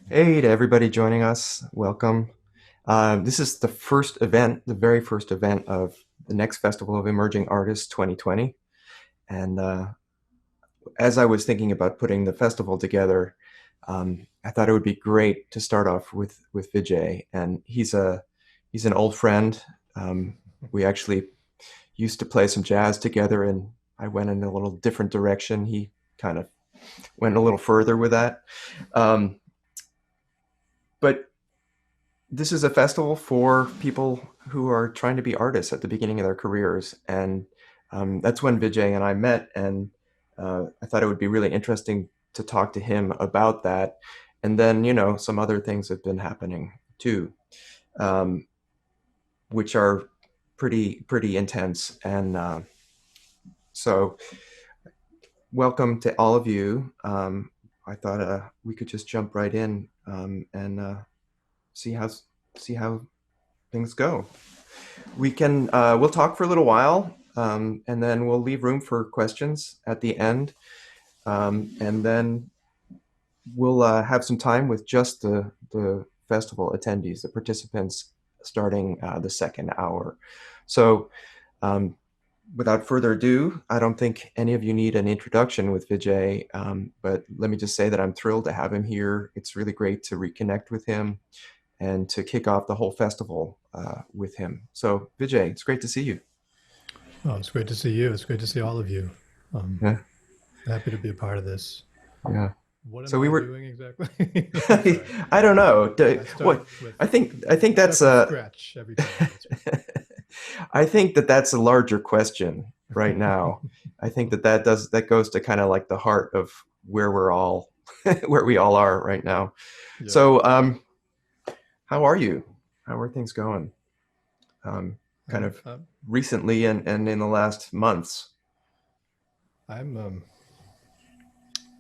Hey to everybody joining us. Welcome. This is the first event, the very first event of the next Festival of Emerging Artists 2020. And as I was thinking about putting the festival together, I thought it would be great to start off with Vijay. And he's an old friend. We actually used to play some jazz together, and I went in a little different direction. He kind of went a little further with that. Um, but this is a festival for people who are trying to be artists at the beginning of their careers, and that's when Vijay and I met, and I thought it would be really interesting to talk to him about that. And then, some other things have been happening too, um, which are pretty intense. And so, welcome to all of you. I thought we could just jump right in and see how see how things go. We'll talk for a little while, and then we'll leave room for questions at the end, and then we'll have some time with just the festival attendees, the participants, starting the second hour. So, um, without further ado, I don't think any of you need an introduction with Vijay, but let me just say that I'm thrilled to have him here. It's really great to reconnect with him and to kick off the whole festival with him. So, Vijay, it's great to see you. Oh, it's great to see you. It's great to see all of you. Um, Yeah, Happy to be a part of this. yeah. What am So we I were. doing exactly? Sorry. I don't know. I start What with I think I start that's from a. scratch every time. That's I think that that's a larger question right now. I think that that goes to kind of like the heart of where we're all where we all are right now. yeah. So, how are you? How are things going? Kind I'm of I'm recently and in the last months. I'm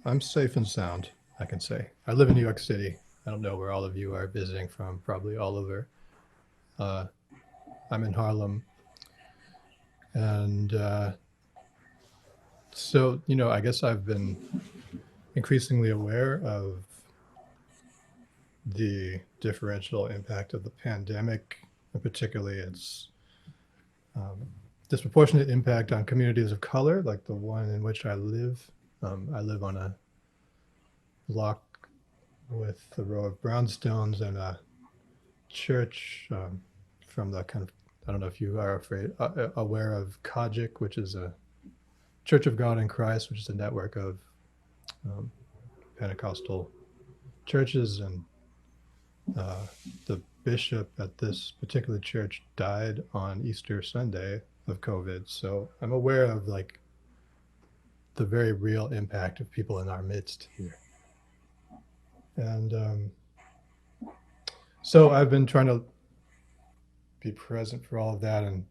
I'm safe and sound, I can say. I live in New York City. I don't know where all of you are visiting from, probably all over. Uh, I'm in Harlem. And so, I guess I've been increasingly aware of the differential impact of the pandemic, and particularly its um, disproportionate impact on communities of color, like the one in which I live. I live on a block with a row of brownstones and a church from the kind of, I don't know if you are aware of Kajik, which is a Church of God in Christ, which is a network of um, Pentecostal churches. And uh, the bishop at this particular church died on Easter Sunday of COVID. So I'm aware of like the very real impact of people in our midst here. And so I've been trying to be present for all of that and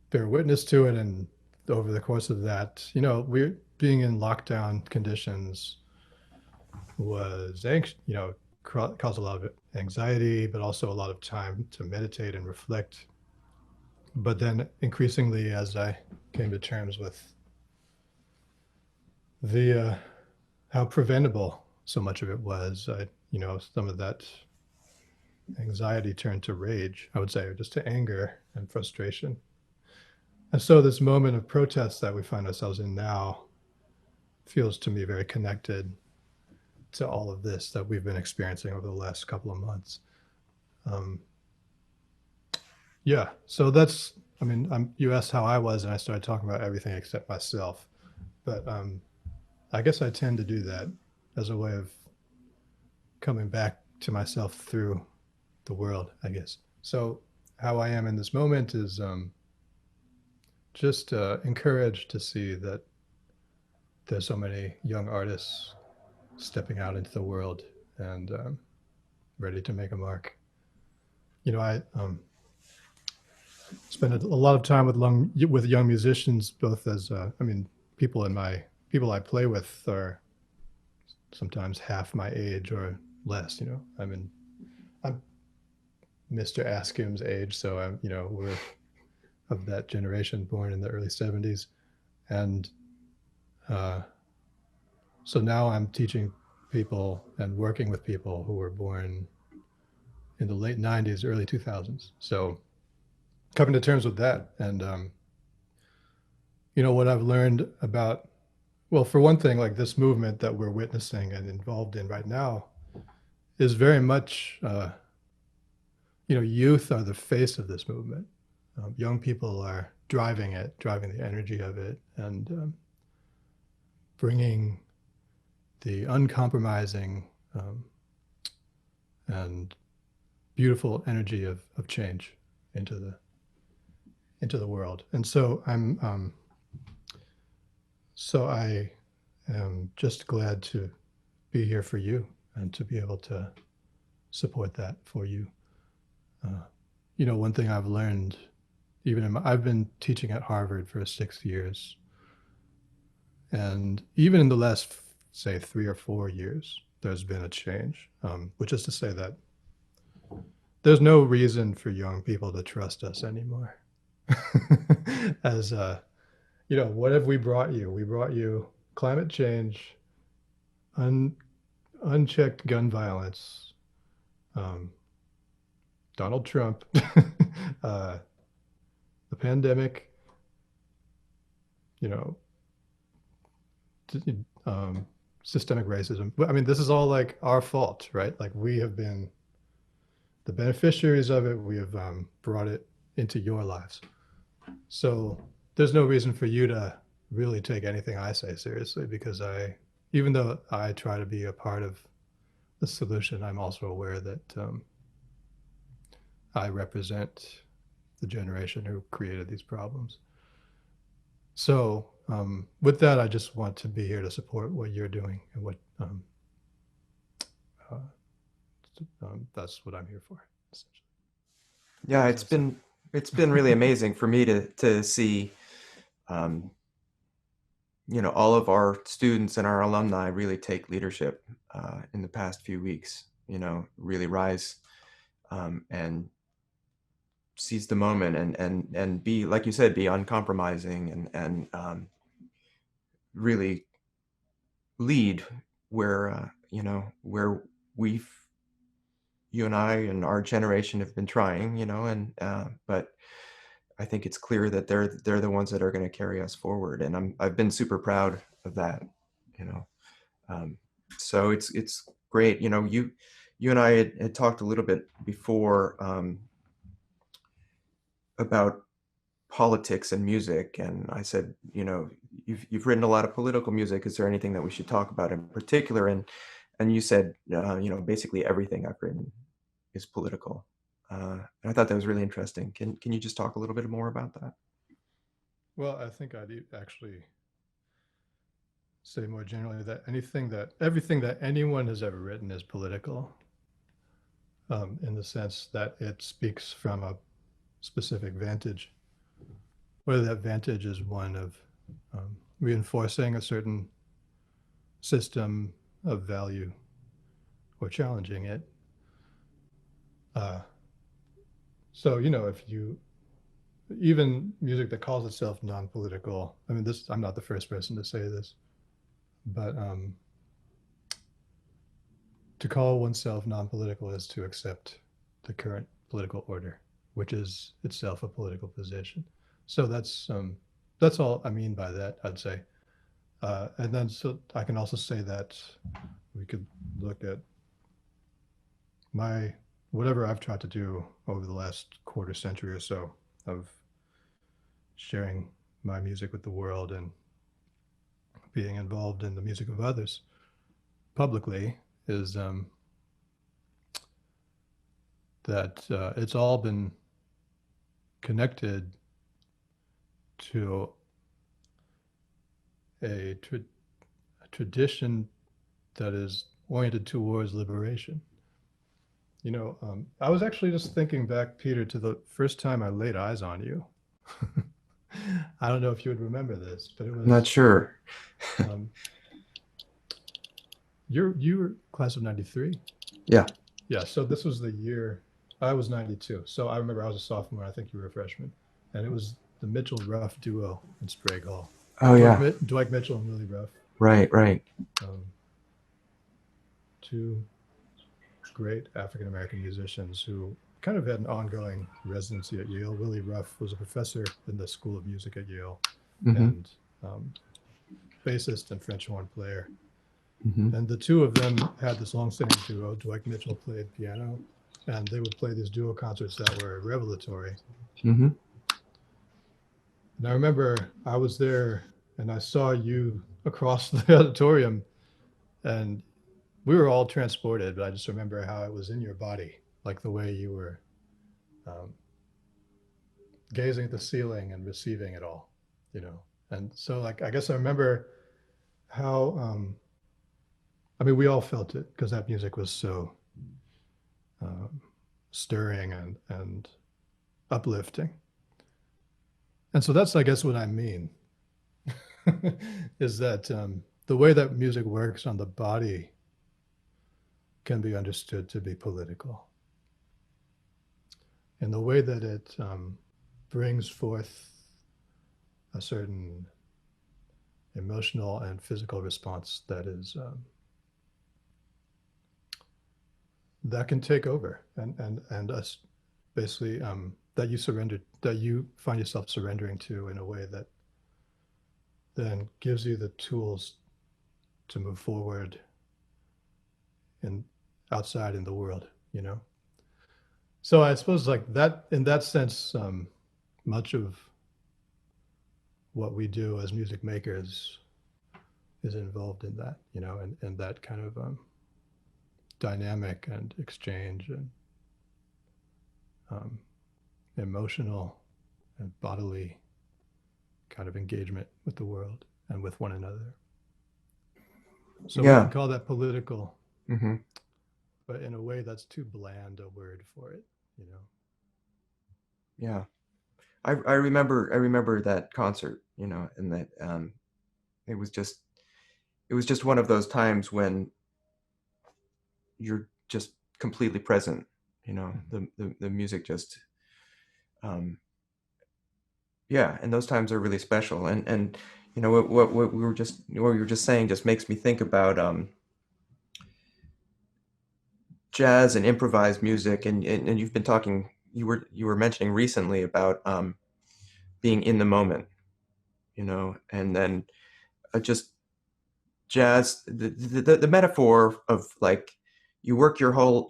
bear witness to it. And over the course of that, we're being in lockdown conditions was anxious, caused a lot of anxiety, but also a lot of time to meditate and reflect. But then increasingly, as I came to terms with the how preventable so much of it was, some of that anxiety turned to rage, I would say, or just to anger and frustration. And so this moment of protest that we find ourselves in now feels to me very connected to all of this that we've been experiencing over the last couple of months. Um, yeah, so that's, you asked how I was, and I started talking about everything except myself. But I guess I tend to do that as a way of coming back to myself through the world, I guess. So, how I am in this moment is just encouraged to see that there's so many young artists stepping out into the world and ready to make a mark. I spend a lot of time with young musicians, both as people I play with are sometimes half my age or less. I'm Mr. Askim's age, so we're of that generation born in the early '70s, and uh, so now I'm teaching people and working with people who were born in the late 90s, early 2000s. So coming to terms with that. And, what I've learned about, well, for one thing, like this movement that we're witnessing and involved in right now is very much, youth are the face of this movement. Young people are driving it, driving the energy of it, and bringing the uncompromising and beautiful energy of change into the world. And so I am just glad to be here for you and to be able to support that for you. One thing I've learned, I've been teaching at Harvard for 6 years, and even in the last, say, 3 or 4 years, there's been a change, which is to say that there's no reason for young people to trust us anymore. As what have we brought you? We brought you climate change, unchecked gun violence, Donald Trump, the pandemic, systemic racism. I mean, this is all like our fault, right? Like we have been the beneficiaries of it. We have brought it into your lives. So there's no reason for you to really take anything I say seriously, because even though I try to be a part of the solution, I'm also aware that I represent the generation who created these problems. So with that, I just want to be here to support what you're doing and what that's what I'm here for, essentially. Yeah, it's been really amazing for me to see, all of our students and our alumni really take leadership in the past few weeks. Really rise and seize the moment and be, like you said, be uncompromising and really lead where where you and I and our generation have been trying, but I think it's clear that they're the ones that are going to carry us forward, and I've been super proud of that, so it's great. You and I had talked a little bit before about politics and music, and I said, you've written a lot of political music. Is there anything that we should talk about in particular? And you said, basically everything I've written is political. And I thought that was really interesting. Can you just talk a little bit more about that? Well, I think I'd actually say more generally that everything that anyone has ever written is political, in the sense that it speaks from a specific vantage, whether that vantage is one of reinforcing a certain system of value or challenging it. So, if you, even music that calls itself non-political, I mean, I'm not the first person to say this, but to call oneself non-political is to accept the current political order, which is itself a political position. So that's all I mean by that, I'd say. And then, so I can also say that we could look at whatever I've tried to do over the last quarter century or so of sharing my music with the world and being involved in the music of others publicly is that it's all been connected to a tradition that is oriented towards liberation. I was actually just thinking back, Peter, to the first time I laid eyes on you. I don't know if you would remember this, but it was... Not sure. You were class of 93? Yeah. Yeah, so this was the year, I was 92. So I remember I was a sophomore, I think you were a freshman. And it was the Mitchell-Ruff duo in Sprague Hall. Oh, yeah. Dwight Mitchell and Willie Ruff. Right. two great African-American musicians who kind of had an ongoing residency at Yale. Willie Ruff was a professor in the School of Music at Yale, and bassist and French horn player. And the two of them had this long-standing duo. Dwight Mitchell played piano, and they would play these duo concerts that were revelatory. And I remember I was there and I saw you across the auditorium, and we were all transported, but I just remember how it was in your body, like the way you were gazing at the ceiling and receiving it all, you know. And so, like, I guess I remember how, I mean, we all felt it because that music was so stirring and uplifting. And so that's, I guess, what I mean, is that the way that music works on the body can be understood to be political. And the way that it brings forth a certain emotional and physical response that is that can take over and us basically that you find yourself surrendering to in a way that then gives you the tools to move forward and outside in the world, you know. So I suppose like that, in that sense, much of what we do as music makers is involved in that, you know, and that kind of dynamic and exchange and emotional and bodily kind of engagement with the world and with one another. So yeah, we can call that political, but in a way that's too bland a word for it, you know. Yeah, I remember that concert, you know, and that it was just one of those times when you're just completely present, you know. The music just yeah, and those times are really special. And you know what we were just saying just makes me think about jazz and improvised music, and you've been talking, you were mentioning recently about being in the moment, you know, and then just jazz, the metaphor of like you work your whole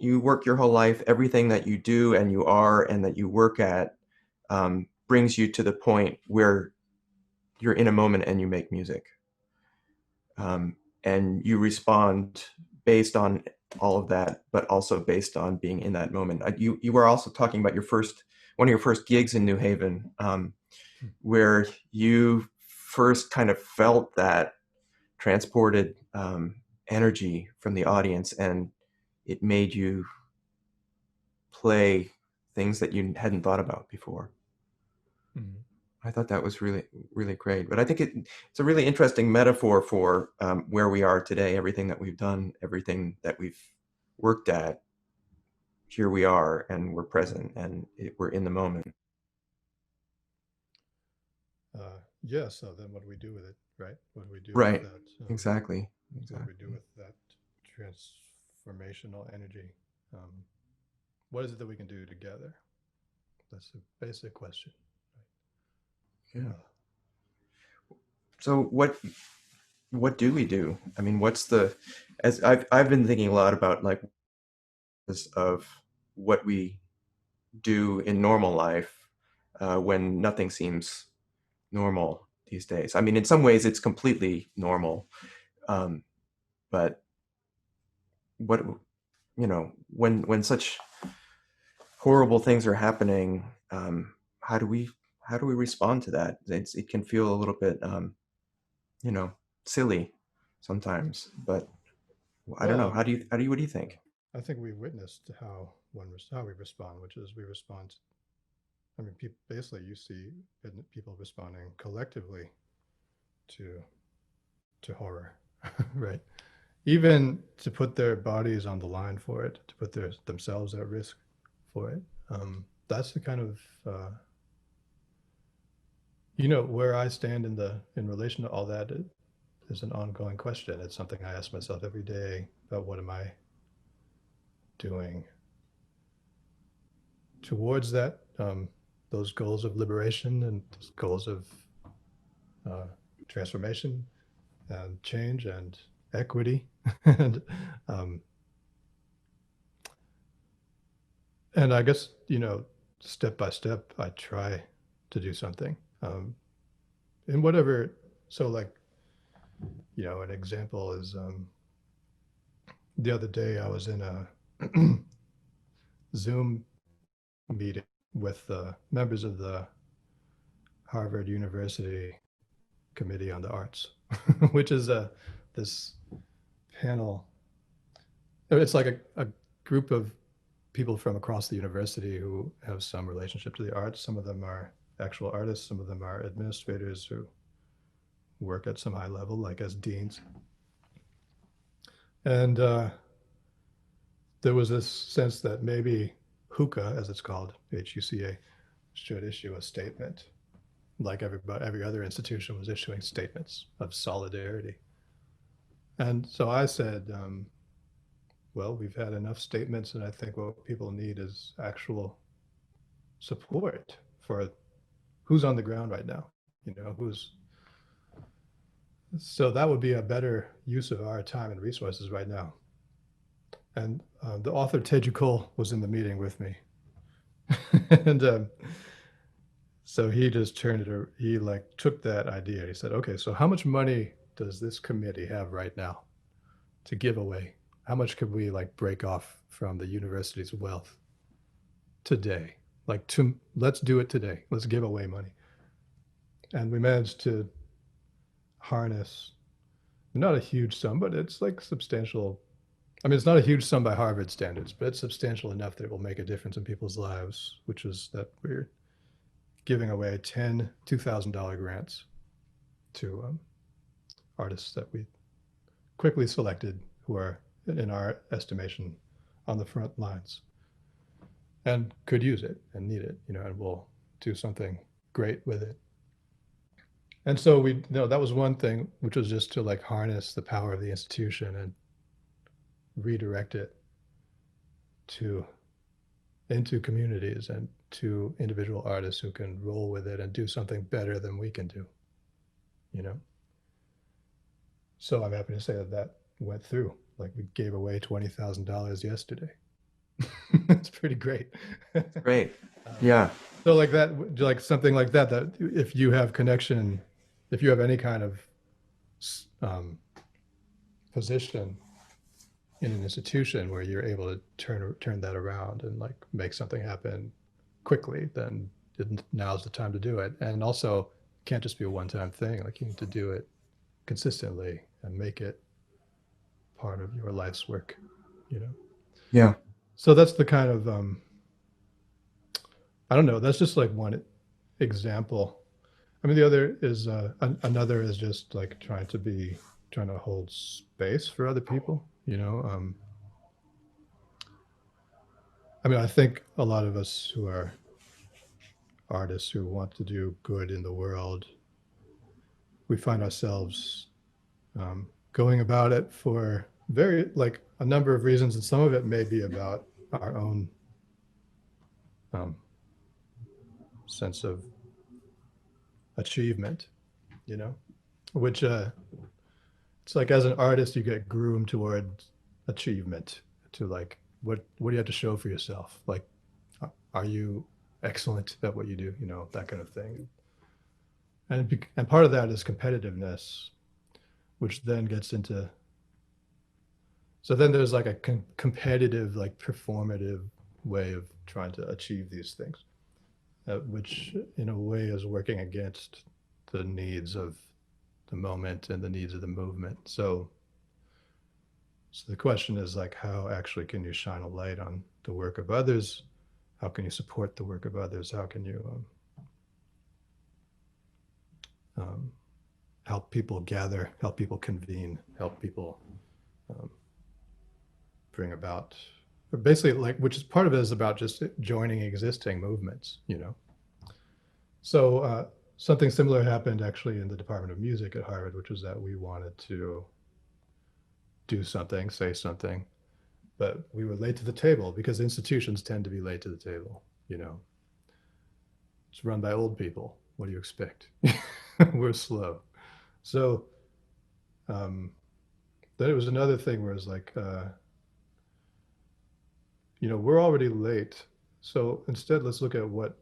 life, everything that you do and you are and that you work at brings you to the point where you're in a moment and you make music, and you respond based on all of that, but also based on being in that moment. You were also talking about one of your first gigs in New Haven, where you first kind of felt that transported energy from the audience, and it made you play things that you hadn't thought about before. I thought that was really, really great. But I think it's a really interesting metaphor for where we are today, everything that we've done, everything that we've worked at. Here we are, and we're present, and we're in the moment. Yeah, so then what do we do with it, right? What do we do Right. with that? Exactly. What do we do with that transformational energy? What is it that we can do together? That's a basic question. Right? Yeah. So what do we do? I mean, as I've been thinking a lot about like of what we do in normal life when nothing seems normal these days. I mean, in some ways it's completely normal, but what, you know, when such horrible things are happening, how do we respond to that? It can feel a little bit, you know, silly sometimes, but I don't know. What do you think? I think we've witnessed how we respond, which is we respond. I mean, basically, you see people responding collectively to horror, right? Even to put their bodies on the line for it, to put themselves at risk for it. That's the kind of you know, where I stand in relation to all that is an ongoing question. It's something I ask myself every day about what am I doing towards that, those goals of liberation and goals of transformation and change and equity. um, and I guess, step by step, I try to do something. In whatever, so like, an example is the other day I was in a Zoom meeting with members of the Harvard University Committee on the Arts, which is this panel. It's like a group of people from across the university who have some relationship to the arts. Some of them are actual artists. Some of them are administrators who work at some high level, like as deans. And there was this sense that maybe HUCA, as it's called, HUCA, should issue a statement, like every other institution was issuing statements of solidarity. And so I said, well, we've had enough statements, and I think what people need is actual support for who's on the ground right now, so that would be a better use of our time and resources right now. And the author Teju Cole was in the meeting with me. And so he just he took that idea. He said, okay, so how much money does this committee have right now to give away? How much could we break off from the university's wealth today? Let's do it today. Let's give away money. And we managed to harness, not a huge sum, but it's substantial. I mean, it's not a huge sum by Harvard standards, but it's substantial enough that it will make a difference in people's lives, which is that we're giving away 10 $2,000 grants to artists that we quickly selected who are, in our estimation, on the front lines and could use it and need it, and we'll do something great with it. And so that was one thing, which was just to harness the power of the institution and redirect it into communities and to individual artists who can roll with it and do something better than we can do, So I'm happy to say that went through. We gave away $20,000 yesterday. It's pretty great. Great. Yeah. So that, something like that if you have connection, if you have any kind of position in an institution where you're able to turn that around and make something happen quickly, then now's the time to do it. And also, it can't just be a one-time thing. You need to do it consistently and make it part of your life's work, Yeah. So that's the kind of I don't know, that's just one example. I mean, the other is another is just trying to hold space for other people, I mean, I think a lot of us who are artists who want to do good in the world, we find ourselves going about it for a number of reasons, and some of it may be about our own sense of achievement, which it's as an artist, you get groomed toward achievement, to what do you have to show for yourself? Are you excellent at what you do? That kind of thing. And part of that is competitiveness, which then gets into, so then there's a competitive, performative way of trying to achieve these things, which in a way is working against the needs of the moment and the needs of the movement. So the question is how actually can you shine a light on the work of others? How can you support the work of others? How can you help people gather, help people convene, help people bring about, or basically which is part of it is about just joining existing movements, So something similar happened actually in the Department of Music at Harvard, which was that we wanted to do something, say something, but we were late to the table because institutions tend to be late to the table. It's run by old people. What do you expect? We're slow. So then it was another thing where it's like, we're already late. So instead, let's look at what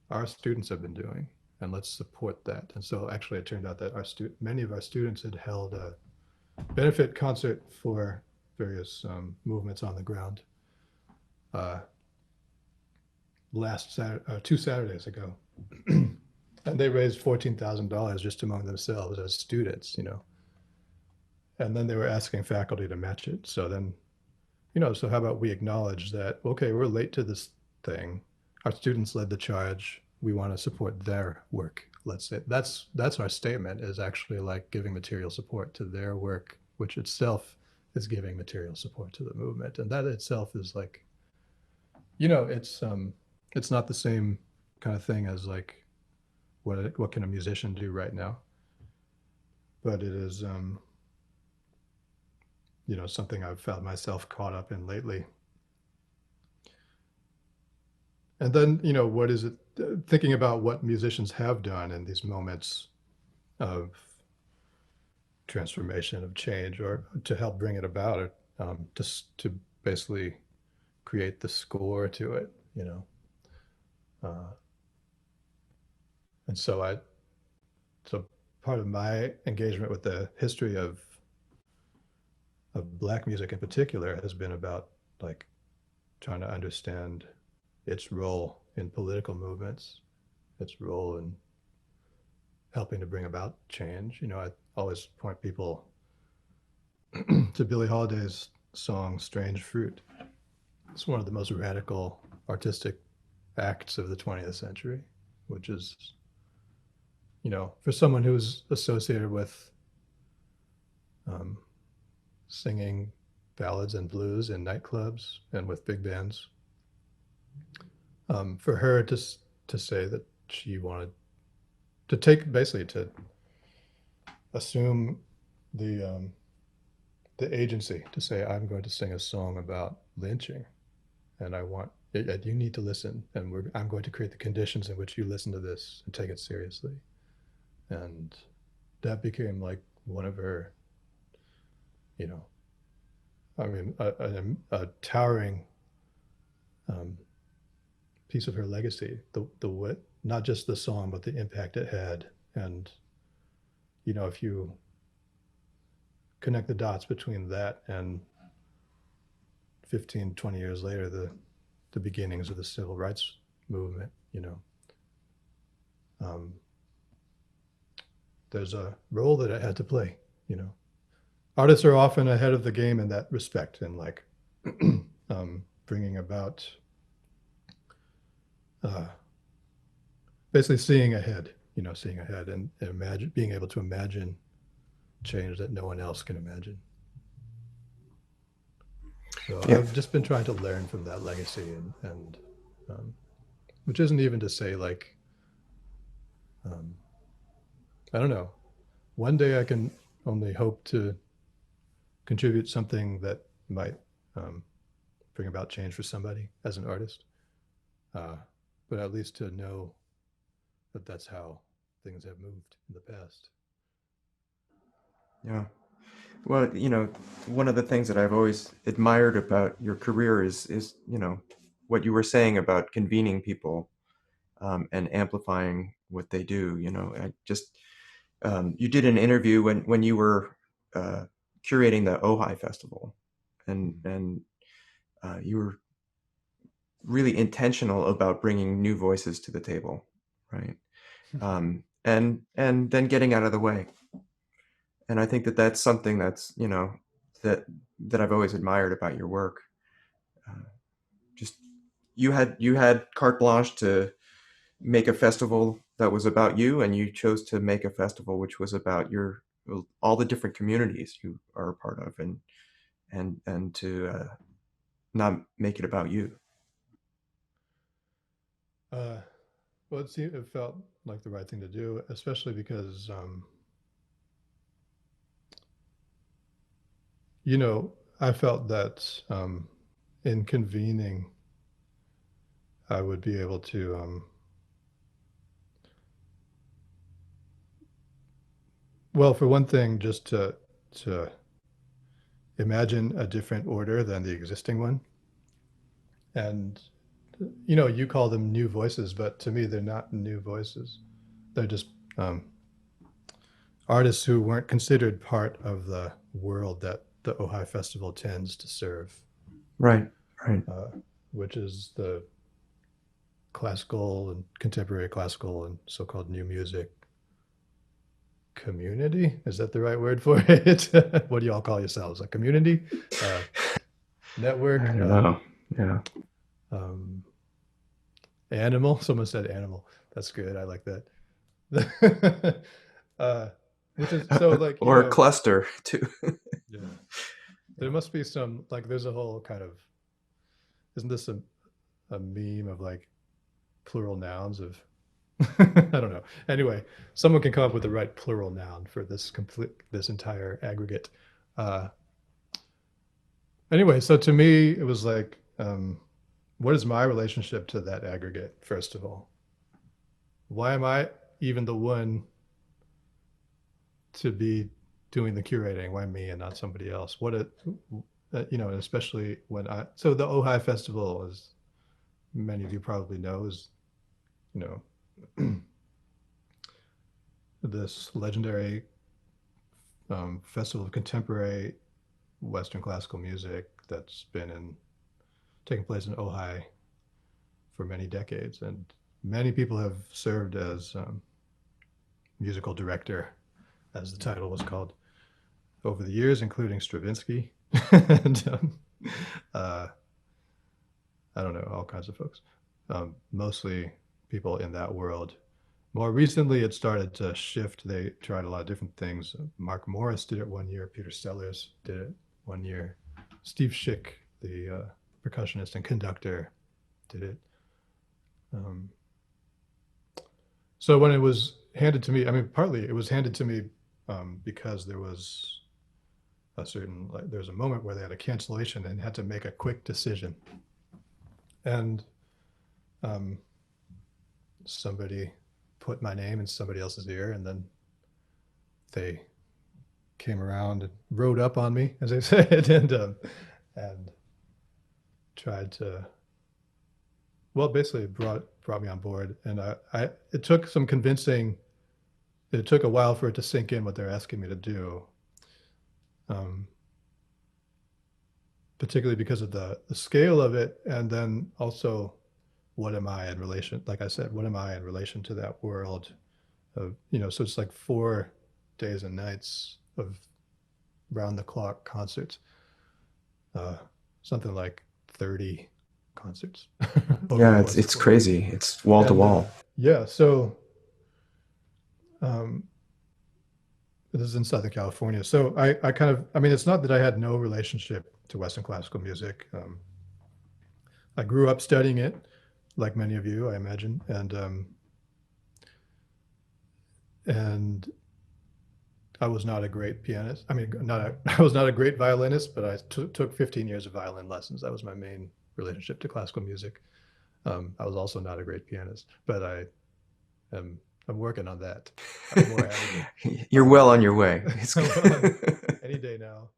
our students have been doing and let's support that. And so actually it turned out that many of our students had held a benefit concert for various movements on the ground two Saturdays ago. And they raised $14,000 just among themselves as students, and then they were asking faculty to match it. So then, so how about we acknowledge that, okay, we're late to this thing. Our students led the charge. We want to support their work. Let's say that's our statement, is actually like giving material support to their work, which itself is giving material support to the movement. And that itself is like, it's not the same kind of thing as like, what can a musician do right now? But it is, something I've found myself caught up in lately. And then, what is it, thinking about what musicians have done in these moments of transformation, of change, or to help bring it about, just to basically create the score to it, and so part of my engagement with the history of Black music in particular has been about like trying to understand its role in political movements, its role in helping to bring about change. I always point people to Billie Holiday's song Strange Fruit. It's one of the most radical artistic acts of the 20th century, which is, for someone who's associated with singing ballads and blues in nightclubs and with big bands, for her to say that she wanted to to assume the agency to say, I'm going to sing a song about lynching, and you need to listen, and I'm going to create the conditions in which you listen to this and take it seriously. And that became like one of her, a towering piece of her legacy. The not just the song, but the impact it had. And if you connect the dots between that and 15, 20 years later, the beginnings of the civil rights movement, there's a role that it had to play. Artists are often ahead of the game in that respect, and like bringing about basically seeing ahead and being able to imagine change that no one else can imagine. So yeah. I've just been trying to learn from that legacy, and which isn't even to say like, I don't know, one day I can only hope to contribute something that might bring about change for somebody as an artist, but at least to know that that's how things have moved in the past. Yeah. Well, one of the things that I've always admired about your career is what you were saying about convening people and amplifying what they do. I just you did an interview when you were curating the Ojai Festival, and you were really intentional about bringing new voices to the table, right? And then getting out of the way. And I think that that's something that's that I've always admired about your work. Just you had carte blanche to make a festival that was about you, and you chose to make a festival which was about all the different communities you are a part of, and to not make it about you. Well, it felt like the right thing to do, especially because I felt that in convening, I would be able to well, for one thing, just to imagine a different order than the existing one. And you call them new voices, but to me, they're not new voices. They're just um, artists who weren't considered part of the world that the Ojai Festival tends to serve, Right, right. which is the classical and contemporary classical and so-called new music community. Is that the right word for it? What do you all call yourselves? A community? Network? I don't know. Yeah. Um, animal? Someone said animal. That's good. I like that. Which is so like, Or a cluster too. yeah. There must be some, like, there's a whole kind of, isn't this a meme of like plural nouns of, I don't know. Anyway, someone can come up with the right plural noun for this entire aggregate. Anyway, so to me, it was like, what is my relationship to that aggregate, first of all? Why am I even the one to be doing the curating? Why me and not somebody else? Especially so the Ojai Festival, as many of you probably know, is, this legendary festival of contemporary Western classical music that's been taking place in Ojai for many decades, and many people have served as musical director, as the title was called, over the years, including Stravinsky and I don't know, all kinds of folks, mostly people in that world. More recently, it started to shift. They tried a lot of different things. Mark Morris did it one year. Peter Sellers did it one year. Steve Schick, the percussionist and conductor, did it. So when it was handed to me, I mean, partly it was handed to me because there was there was a moment where they had a cancellation and had to make a quick decision. And somebody put my name in somebody else's ear, and then they came around and rode up on me, as I said, and tried to, well, basically brought me on board. And it took some convincing. It took a while for it to sink in what they're asking me to do, particularly because of the scale of it, and then also, what am I in relation? Like I said, what am I in relation to that world of, so it's like 4 days and nights of round the clock concerts, something like 30 concerts. Yeah, it's crazy. It's wall to wall. Yeah, so this is in Southern California. So I kind of, I mean, it's not that I had no relationship to Western classical music. I grew up studying it, like many of you, I imagine, and I was not a great pianist. I mean, I was not a great violinist, but I took 15 years of violin lessons. That was my main relationship to classical music. I was also not a great pianist, but I'm working on that. I'm more You're well on your way. Any day now.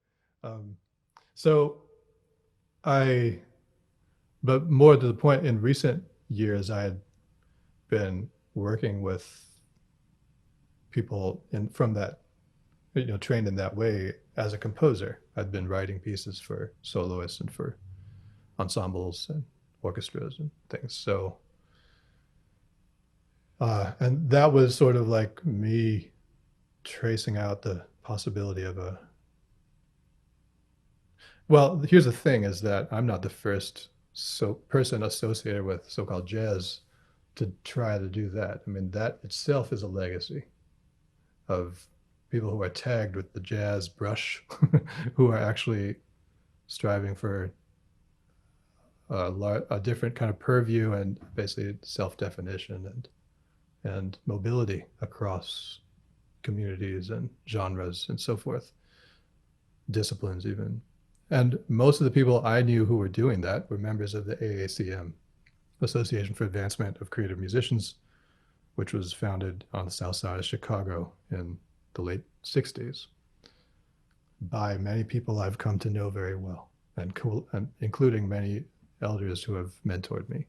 But more to the point, in recent years, I had been working with people from that, trained in that way as a composer. I'd been writing pieces for soloists and for ensembles and orchestras and things. So, and that was sort of like me tracing out the possibility of well, here's the thing, is that I'm not the first person associated with so-called jazz to try to do that. I mean, that itself is a legacy of people who are tagged with the jazz brush, who are actually striving for a different kind of purview and basically self-definition and mobility across communities and genres and so forth, disciplines even. And most of the people I knew who were doing that were members of the AACM, Association for Advancement of Creative Musicians, which was founded on the south side of Chicago in the late 60s by many people I've come to know very well, and including many elders who have mentored me.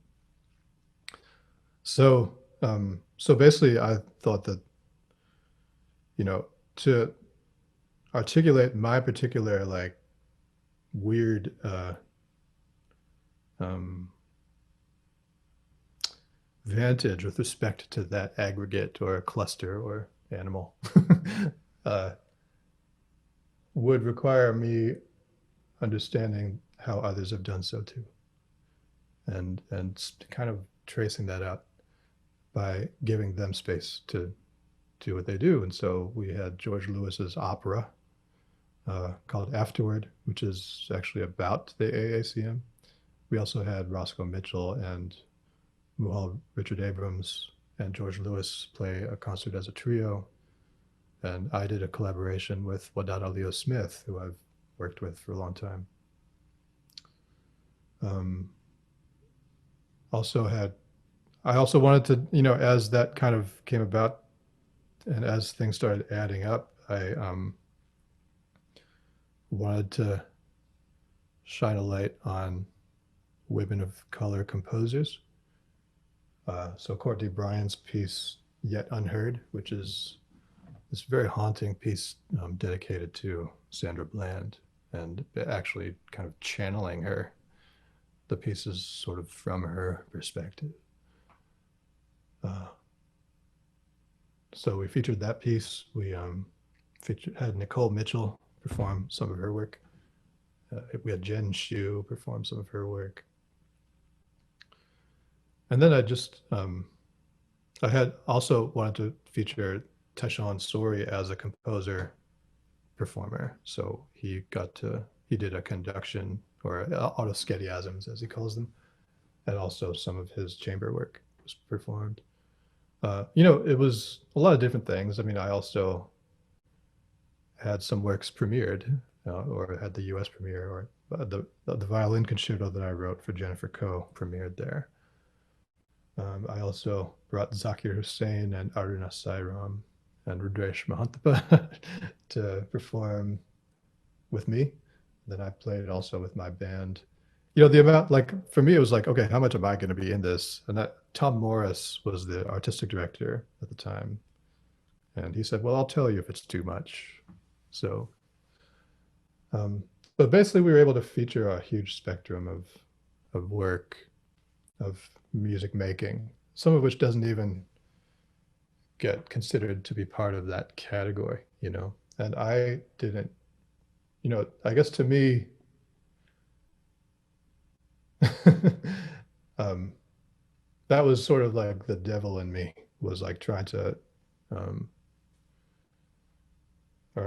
So basically, I thought that, to articulate my particular like weird um, vantage with respect to that aggregate or cluster or animal uh, would require me understanding how others have done so too, and kind of tracing that out by giving them space to do what they do. And so we had George Lewis's opera called Afterward, which is actually about the AACM. We also had Roscoe Mitchell and Muhal Richard Abrams and George Lewis play a concert as a trio. And I did a collaboration with Wadada Leo Smith, who I've worked with for a long time. I also wanted to, as that kind of came about and as things started adding up, I wanted to shine a light on women of color composers. So Courtney Bryan's piece, Yet Unheard, which is this very haunting piece dedicated to Sandra Bland, and actually kind of channeling her. The piece is sort of from her perspective. So we featured that piece. We had Nicole Mitchell perform some of her work. We had Jen Shu perform some of her work. And then I had also wanted to feature Teshawn Sori as a composer performer. So he did a conduction, or autoschediasms as he calls them, and also some of his chamber work was performed. It was a lot of different things. I mean, I also had some works premiered, or had the US premiere, or the violin concerto that I wrote for Jennifer Coe premiered there. I also brought Zakir Hussain and Aruna Sairam and Rudresh Mahantapa to perform with me. Then I played also with my band. The amount, like, for me, it was like, okay, how much am I going to be in this? And that Tom Morris was the artistic director at the time. And he said, well, I'll tell you if it's too much. So, but basically we were able to feature a huge spectrum of work, of music making, some of which doesn't even get considered to be part of that category, and I didn't, I guess to me, that was sort of like the devil in me was like trying to, or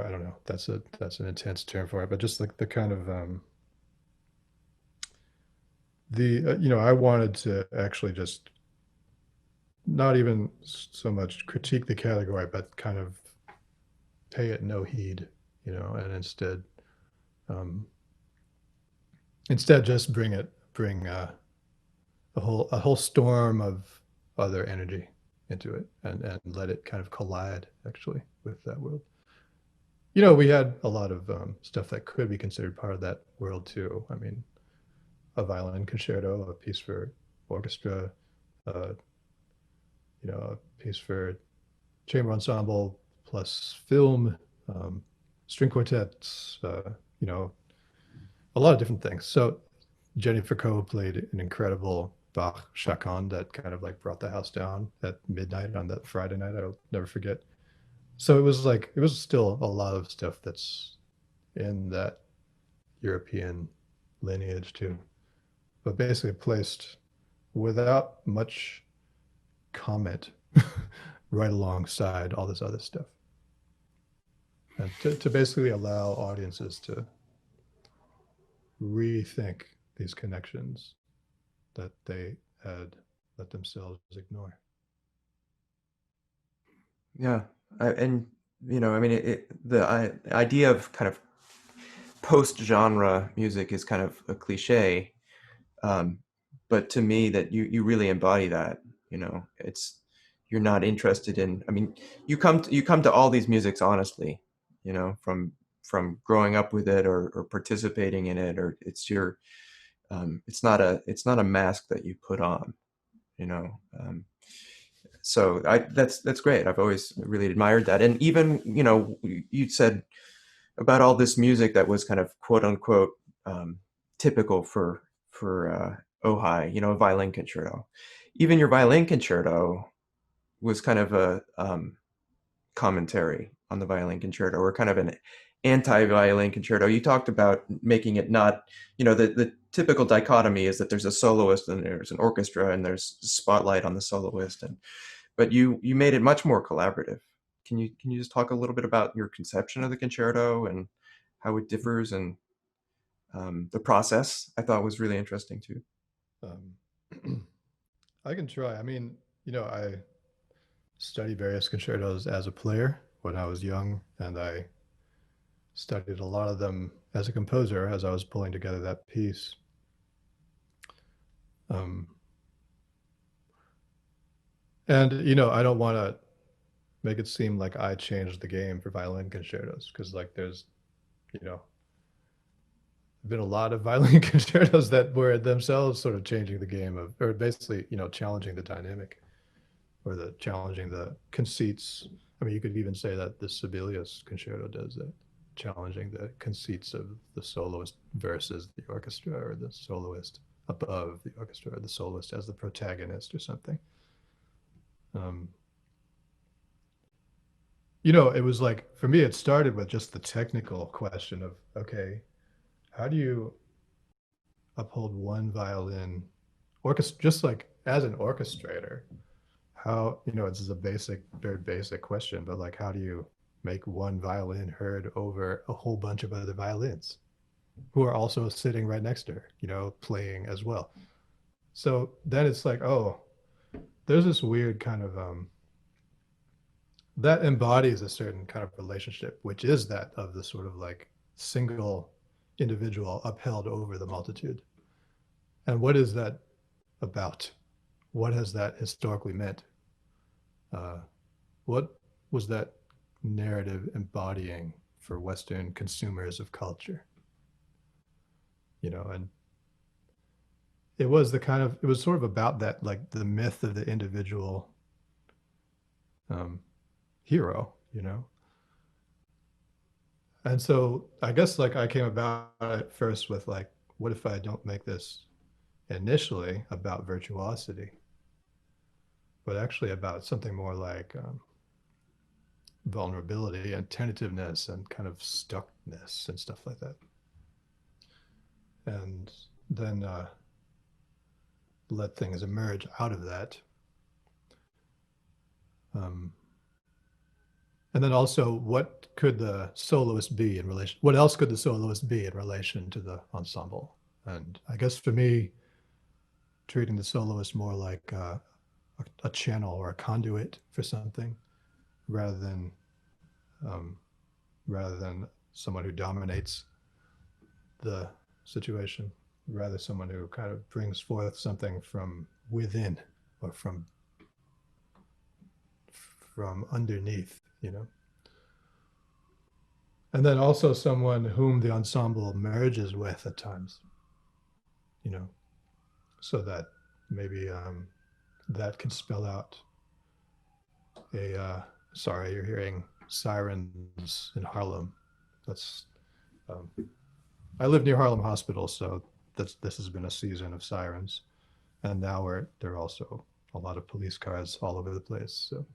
I don't know, that's an intense term for it, but just like the kind of, I wanted to actually just not even so much critique the category, but kind of pay it no heed, and instead just bring a whole storm of other energy into it, and let it kind of collide actually with that world. We had a lot of stuff that could be considered part of that world too. I mean, a violin concerto, a piece for orchestra, a piece for chamber ensemble, plus film, string quartets, a lot of different things. So Jennifer Coe played an incredible Bach chaconne that kind of like brought the house down at midnight on that Friday night. I'll never forget. So it was still a lot of stuff that's in that European lineage too, but basically placed without much comment right alongside all this other stuff. And to basically allow audiences to rethink these connections that they had let themselves ignore. Yeah, I mean, the idea of kind of post-genre music is kind of a cliche, um, but to me, that you really embody that. You know, it's you're not interested in. I mean, you come to all these musics honestly. You know, from growing up with it or participating in it, or it's your it's not a mask that you put on. You know, so that's great. I've always really admired that, and even you know, you said about all this music that was kind of quote unquote um, typical for Ojai, you know, a violin concerto. Even your violin concerto was kind of a commentary on the violin concerto, or kind of an anti-violin concerto. You talked about making it not, you know, the typical dichotomy is that there's a soloist and there's an orchestra and there's spotlight on the soloist, and but you made it much more collaborative. Can you just talk a little bit about your conception of the concerto and how it differs, and the process I thought was really interesting too. Um, I can try. I mean, you know, I studied various concertos as a player when I was young, and I studied a lot of them as a composer as I was pulling together that piece. Um, and, you know, I don't want to make it seem like I changed the game for violin concertos because, like, there's, you know, been a lot of violin concertos that were themselves sort of changing the game of, or basically, you know, challenging the dynamic or the challenging the conceits. I mean, you could even say that the Sibelius concerto does that, challenging the conceits of the soloist versus the orchestra, or the soloist above the orchestra, or the soloist as the protagonist or something. Um, you know, it was like, for me, it started with just the technical question of, okay, how do you uphold one violin orchestra, just like as an orchestrator? How, you know, this is a basic, very basic question, but like, how do you make one violin heard over a whole bunch of other violins who are also sitting right next to her, you know, playing as well? So then it's like, oh, there's this weird kind of that embodies a certain kind of relationship, which is that of the sort of like single individual upheld over the multitude. And what is that about? What has that historically meant? Uh, what was that narrative embodying for Western consumers of culture? You know, and it was the kind of, it was sort of about that, like the myth of the individual um, hero, you know. And so I guess like I came about it first with like, what if I don't make this initially about virtuosity, but actually about something more like vulnerability and tentativeness and kind of stuckness and stuff like that. And then let things emerge out of that. Um, and then also, what could the soloist be in relation? What else could the soloist be in relation to the ensemble? And I guess for me, treating the soloist more like a channel or a conduit for something, rather than um, rather than someone who dominates the situation, rather someone who kind of brings forth something from within or from underneath, you know. And then also someone whom the ensemble merges with at times, you know, so that maybe that can spell out a sorry, you're hearing sirens in Harlem. That's um, I live near Harlem Hospital, so this has been a season of sirens, and now there are also a lot of police cars all over the place. So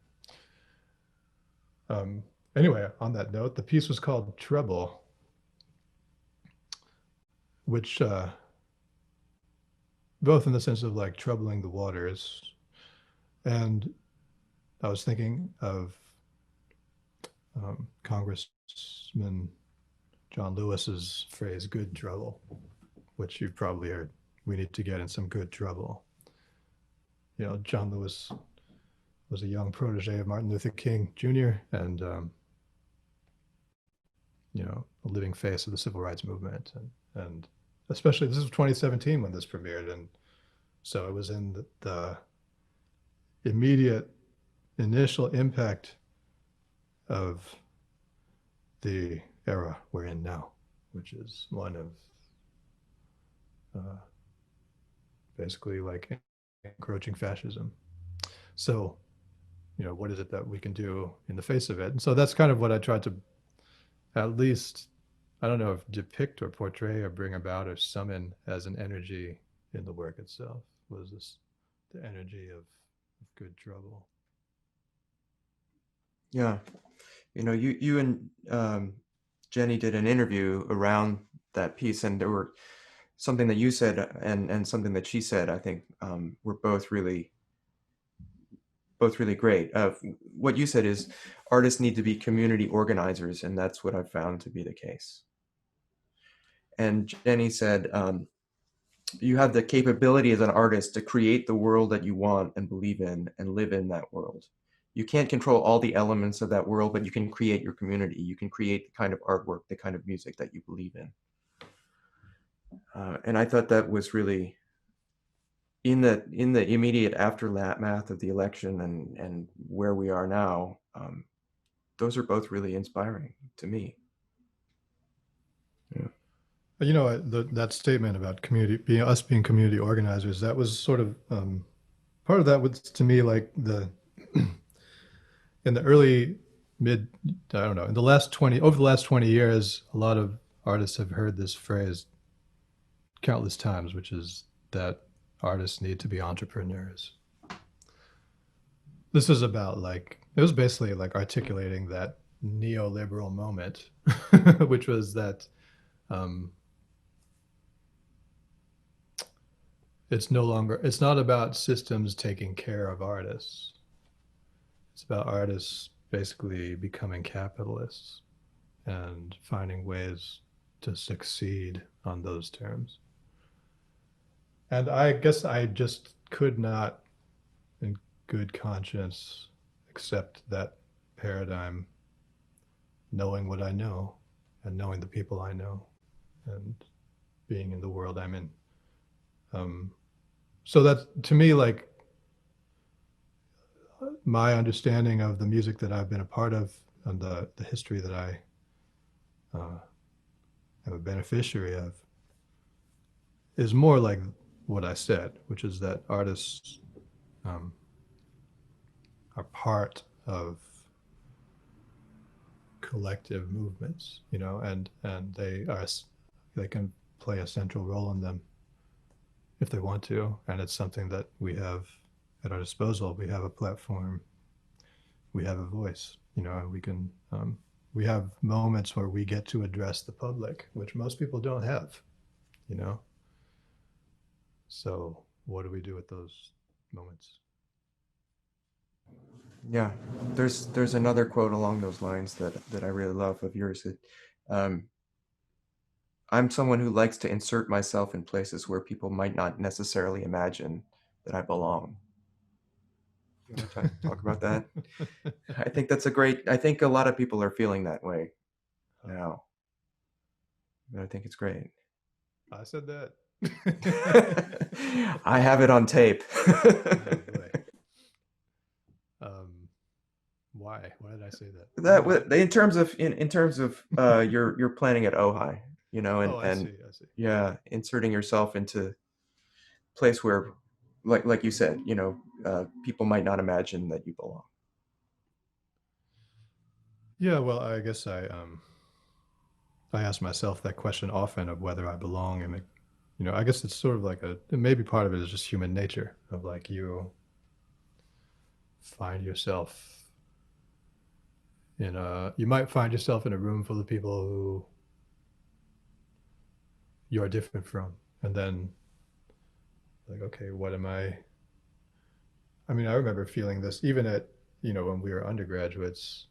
anyway, on that note, the piece was called Trouble, which both in the sense of like troubling the waters, and I was thinking of Congressman John Lewis's phrase "good trouble," which you've probably heard. We need to get in some good trouble. You know, John Lewis was a young protege of Martin Luther King Jr., and a living face of the civil rights movement, and especially this was 2017 when this premiered, and so it was in the immediate initial impact of the era we're in now, which is one of basically like encroaching fascism. So, what is it that we can do in the face of it? And so that's kind of what I tried to at least, I don't know if depict or portray or bring about or summon as an energy in the work itself, was this the energy of good trouble. Yeah. You and Jenny did an interview around that piece, and there were something that you said and something that she said, I think, were both really great. What you said is artists need to be community organizers, and that's what I've found to be the case. And Jenny said, you have the capability as an artist to create the world that you want and believe in and live in that world. You can't control all the elements of that world, but you can create your community. You can create the kind of artwork, the kind of music that you believe in. And I thought that was really in the immediate aftermath of the election and where we are now. Those are both really inspiring to me. Yeah. That statement about us being community organizers, that was sort of part of that was to me like in the early mid, I don't know, over the last 20 years, a lot of artists have heard this phrase countless times, which is that artists need to be entrepreneurs. This is about it was basically like articulating that neoliberal moment, which was that it's not about systems taking care of artists. It's about artists basically becoming capitalists and finding ways to succeed on those terms. And I guess I just could not, in good conscience, accept that paradigm, knowing what I know and knowing the people I know and being in the world I'm in. So that's, to me, like my understanding of the music that I've been a part of and the history that I am a beneficiary of is more like what I said, which is that artists are part of collective movements, and they can play a central role in them if they want to, and it's something that we have at our disposal. We have a platform, we have a voice, we have moments where we get to address the public, which most people don't have, So what do we do with those moments? Yeah, there's another quote along those lines that I really love of yours. I'm someone who likes to insert myself in places where people might not necessarily imagine that I belong. You want to talk about that? I think I think a lot of people are feeling that way now. But I think it's great. I said that. I have it on tape. Why did I say that? That in terms of you're planning at Ojai, I see. Yeah, inserting yourself into place where, like you said, people might not imagine that you belong. Yeah, well, I guess I ask myself that question often of whether I belong, and I guess it's sort of maybe part of it is just human nature of you find yourself you might find yourself in a room full of people who you're different from, and then okay, what am I remember feeling this even at when we were undergraduates.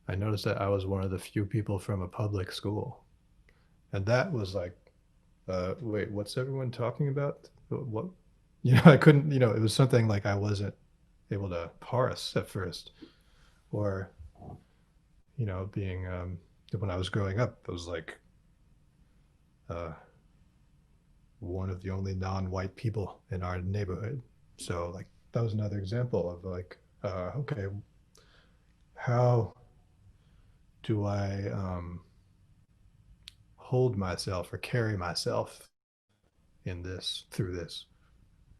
I noticed that I was one of the few people from a public school, and that was wait, what's everyone talking about? What I couldn't, it was something I wasn't able to parse at first, or being when I was growing up, I was like uh, one of the only non-white people in our neighborhood. So like that was another example of like, okay, how do I hold myself or carry myself in this through this?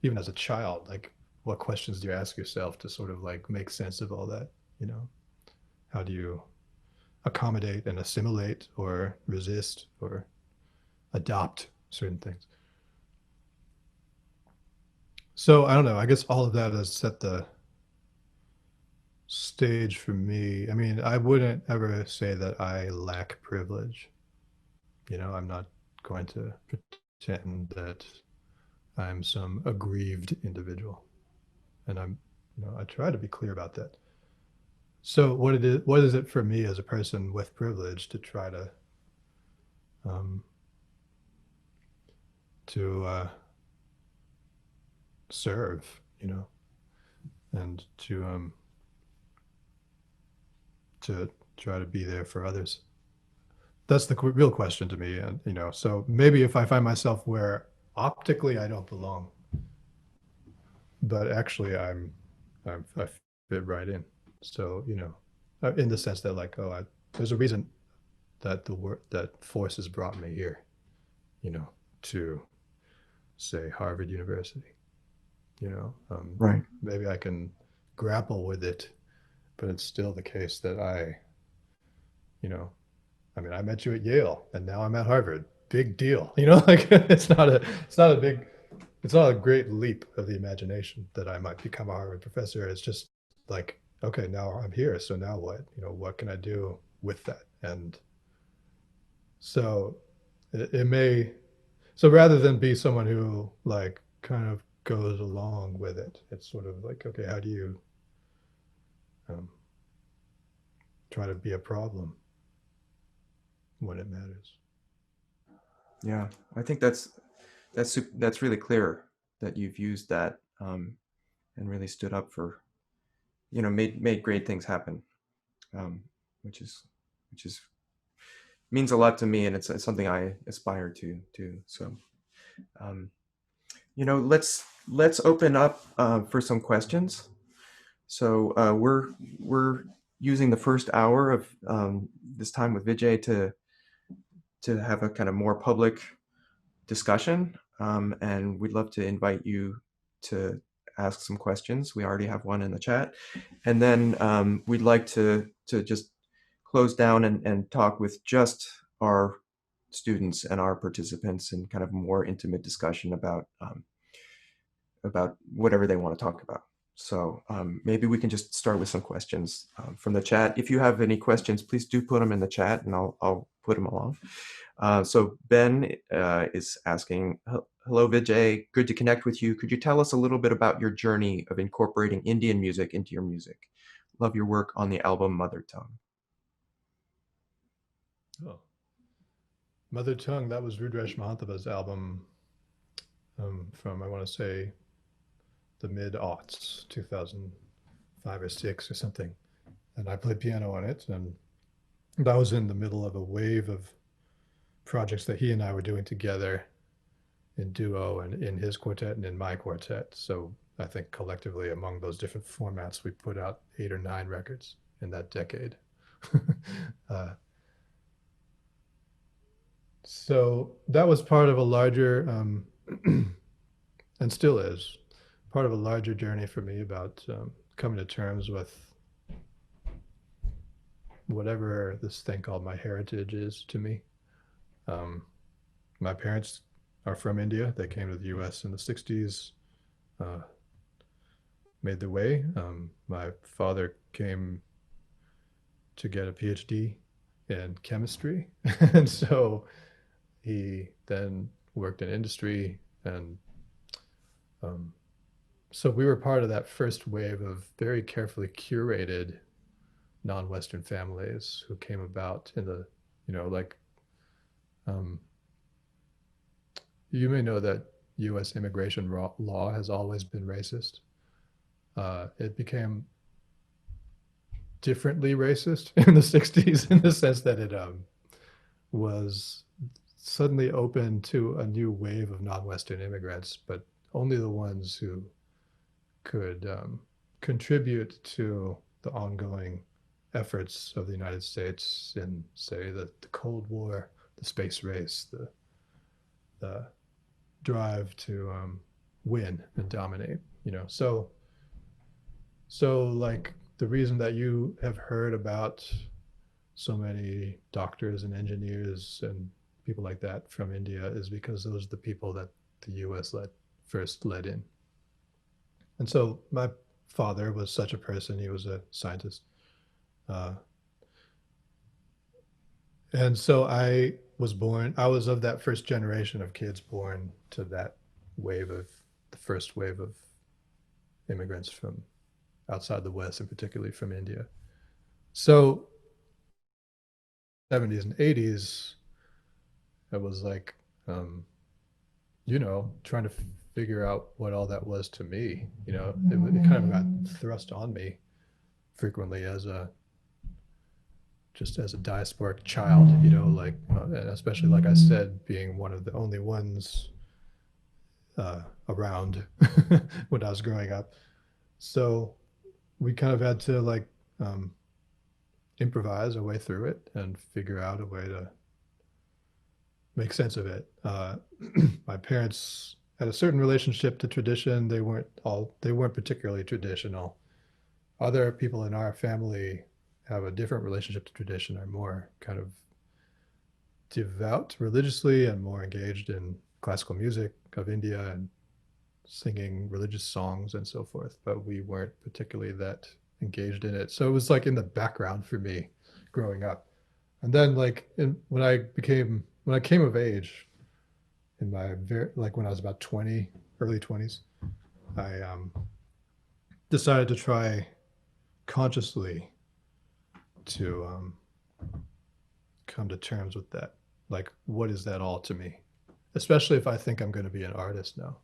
Even as a child, like what questions do you ask yourself to sort of like make sense of all that? You know, how do you accommodate and assimilate or resist or adopt certain things? So I don't know. I guess all of that has set the stage for me. I mean, I wouldn't ever say that I lack privilege. You know, I'm not going to pretend that I'm some aggrieved individual. And I'm, you know, I try to be clear about that. So what is it for me as a person with privilege to try um, to serve, you know, and to try to be there for others? That's the real question to me. And, you know, so maybe if I find myself where optically I don't belong, but actually I fit right in. So, you know, in the sense that like, oh, there's a reason that the work that force has brought me here, you know, to say Harvard University, you know, Right. maybe I can grapple with it, but it's still the case that you know, I mean, I met you at Yale and now I'm at Harvard. Big deal. You know, like it's not a big, it's not a great leap of the imagination that I might become a Harvard professor. It's just like, okay, now I'm here. So now what? You know, what can I do with that? And so it may, so rather than be someone who like kind of goes along with it, it's sort of like, okay, how do you um, try to be a problem when it matters? Yeah, I think that's really clear that you've used that and really stood up for, made great things happen, um, which is which is means a lot to me, and it's something I aspire to do. So, um, let's open up for some questions. So we're using the first hour of this time with Vijay to have a kind of more public discussion, and we'd love to invite you to ask some questions. We already have one in the chat, and then we'd like to just close down and talk with just our students and our participants in kind of more intimate discussion about whatever they want to talk about. So maybe we can just start with some questions from the chat. If you have any questions, please do put them in the chat, and I'll put them along. So Ben is asking, hello Vijay, good to connect with you. Could you tell us a little bit about your journey of incorporating Indian music into your music? Love your work on the album Mother Tongue. Oh, Mother Tongue, that was Rudresh Mahantava's album from, I want to say, the mid-aughts, 2005 or 6 or something. And I played piano on it. And that was in the middle of a wave of projects that he and I were doing together in duo and in his quartet and in my quartet. So I think collectively among those different formats, we put out 8 or 9 records in that decade. So that was part of a larger, and still is, part of a larger journey for me about coming to terms with whatever this thing called my heritage is to me. My parents are from India. They came to the US in the 60s, made their way. My father came to get a PhD in chemistry. And so he then worked in industry. And so we were part of that first wave of very carefully curated non-Western families who came about in the, like, you may know that US immigration law has always been racist. It became differently racist in the 60s, in the sense that it was suddenly open to a new wave of non-Western immigrants, but only the ones who could contribute to the ongoing efforts of the United States in, say, the Cold War, the space race, the drive to win and dominate, so like the reason that you have heard about so many doctors and engineers and people like that from India is because those are the people that the US first let in. And so my father was such a person. He was a scientist. Uh, and so I was of that first generation of kids born to that the first wave of immigrants from outside the West, and particularly from India. So 70s and 80s, it was like, trying to figure out what all that was to me. It kind of got thrust on me frequently as a diasporic child, especially, like I said, being one of the only ones around when I was growing up. So we kind of had to improvise our way through it and figure out a way to make sense of it. My parents had a certain relationship to tradition. They weren't particularly traditional. Other people in our family have a different relationship to tradition, are more kind of devout religiously and more engaged in classical music of India and singing religious songs and so forth, but we weren't particularly that engaged in it. So it was like in the background for me growing up. And then when I came of age in my when I was about 20, early 20s, I decided to try consciously to come to terms with that. Like, what is that all to me? Especially if I think I'm going to be an artist now.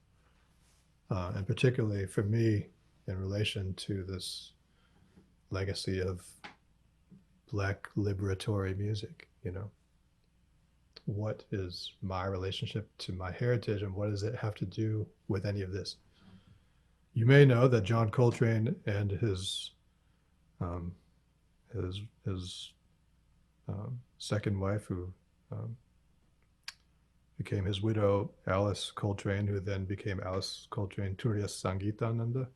And particularly for me, in relation to this legacy of Black liberatory music, what is my relationship to my heritage, and what does it have to do with any of this? You may know that John Coltrane and his second wife, who became his widow, Alice Coltrane, who then became Alice Coltrane Turiya Sangeetananda.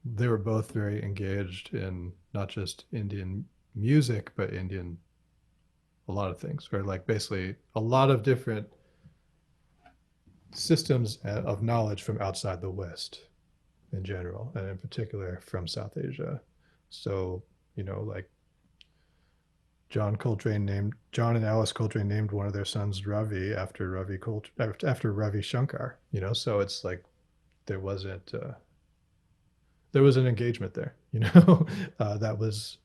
They were both very engaged in not just Indian music, but a lot of things, or basically a lot of different systems of knowledge from outside the West in general, and in particular from South Asia. So, John and Alice Coltrane named one of their sons Ravi after Ravi Shankar. So it's like there was an engagement there. That was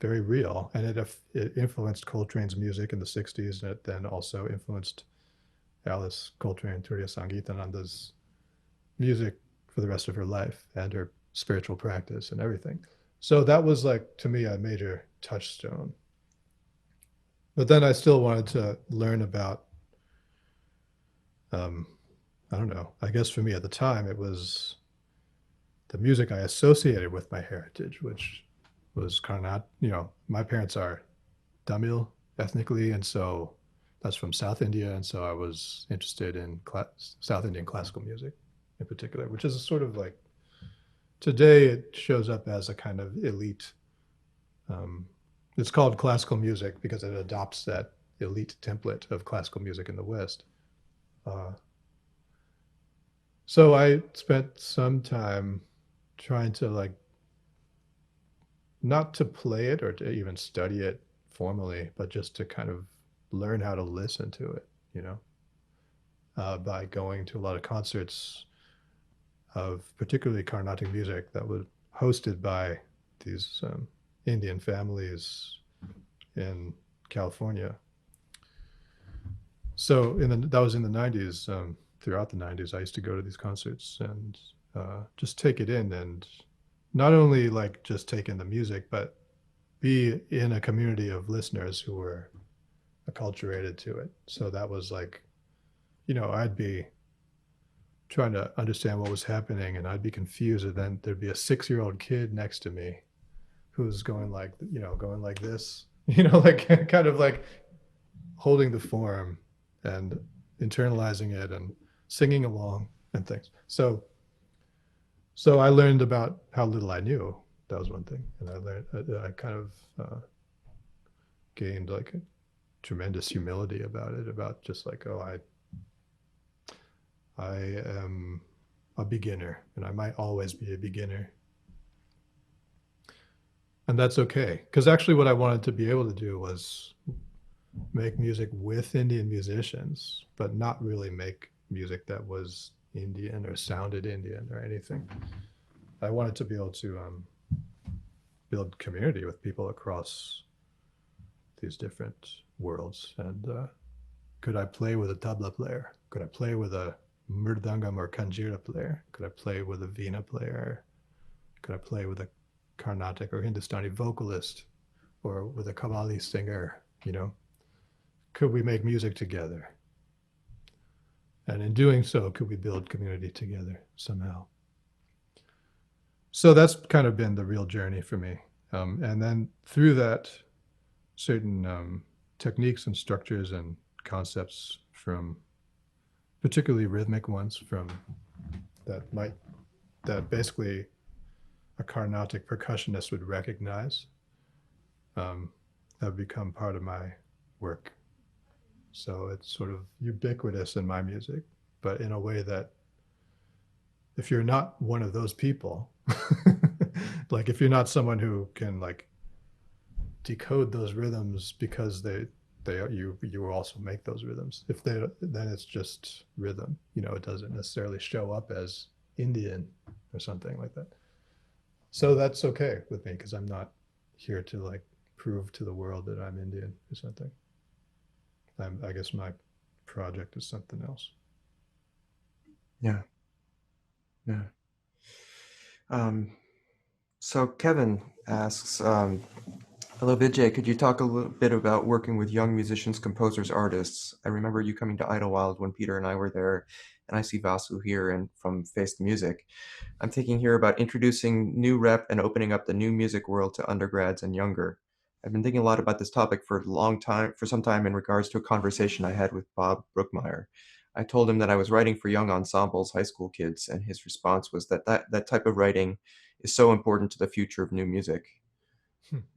very real, and it influenced Coltrane's music in the 60s, and it then also influenced Alice Coltrane Turiya Sangeetananda's music for the rest of her life and her spiritual practice and everything. So that was, to me, a major touchstone. But then I still wanted to learn about, I don't know, I guess for me at the time, it was the music I associated with my heritage, which was Karnataka. My parents are Tamil ethnically, and so that's from South India, and so I was interested in South Indian classical music in particular, which is a sort of today it shows up as a kind of elite. It's called classical music because it adopts that elite template of classical music in the West. So I spent some time trying to not to play it or to even study it formally, but just to kind of learn how to listen to it, by going to a lot of concerts of particularly Carnatic music that was hosted by these Indian families in California. So that was in the 90s. Throughout the 90s, I used to go to these concerts and just take it in and not only like just take in the music, but be in a community of listeners who were acculturated to it. So that was like, I'd be trying to understand what was happening and I'd be confused. And then there'd be a 6-year-old kid next to me who's going like, going like this, like kind of like holding the form and internalizing it and singing along and things. So I learned about how little I knew. That was one thing. And I kind of gained like a tremendous humility about it, about just like, oh, I am a beginner and I might always be a beginner. And that's okay. Because actually what I wanted to be able to do was make music with Indian musicians, but not really make music that was Indian or sounded Indian or anything. I wanted to be able to build community with people across these different worlds. And could I play with a tabla player? Could I play with a mridangam or kanjira player? Could I play with a veena player? Could I play with a Carnatic or Hindustani vocalist or with a Qawwali singer? Could we make music together? And in doing so, could we build community together somehow? So that's kind of been the real journey for me. And then through that, certain techniques and structures and concepts from particularly rhythmic ones from that basically a Carnatic percussionist would recognize have become part of my work. So it's sort of ubiquitous in my music, but in a way that if you're not one of those people, like if you're not someone who can like decode those rhythms because you also make those rhythms. Then it's just rhythm. It doesn't necessarily show up as Indian or something like that. So that's okay with me because I'm not here to like prove to the world that I'm Indian or something. I guess my project is something else. Yeah. Yeah. So Kevin asks, hello, Vijay, could you talk a little bit about working with young musicians, composers, artists? I remember you coming to Idlewild when Peter and I were there, and I see Vasu here and from Face the Music. I'm thinking here about introducing new rep and opening up the new music world to undergrads and younger. I've been thinking a lot about this topic for some time in regards to a conversation I had with Bob Brookmeyer. I told him that I was writing for young ensembles, high school kids, and his response was that type of writing is so important to the future of new music.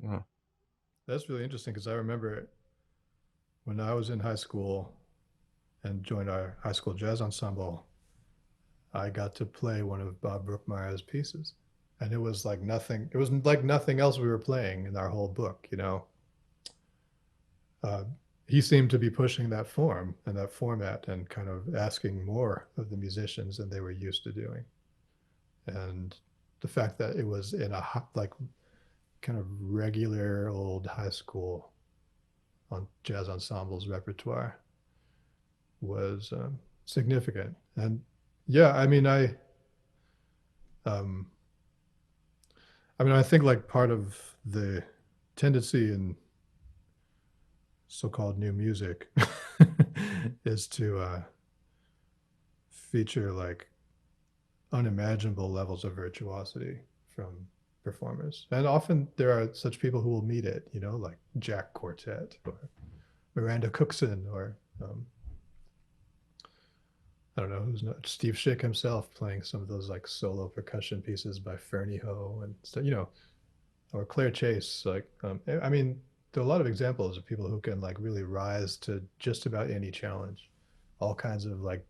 Yeah. That's really interesting because I remember when I was in high school and joined our high school jazz ensemble, I got to play one of Bob Brookmeyer's pieces. And it was like nothing else we were playing in our whole book, he seemed to be pushing that form and that format and kind of asking more of the musicians than they were used to doing. And the fact that it was in a like kind of regular old high school on jazz ensembles repertoire was significant. And yeah, I think like part of the tendency in so-called new music is to feature like unimaginable levels of virtuosity from performers. And often there are such people who will meet it, like Jack Quartet or Miranda Cookson or I don't know who's not Steve Schick himself playing some of those like solo percussion pieces by Fernie Ho and stuff, or Claire Chase. Like, there are a lot of examples of people who can like really rise to just about any challenge, all kinds of like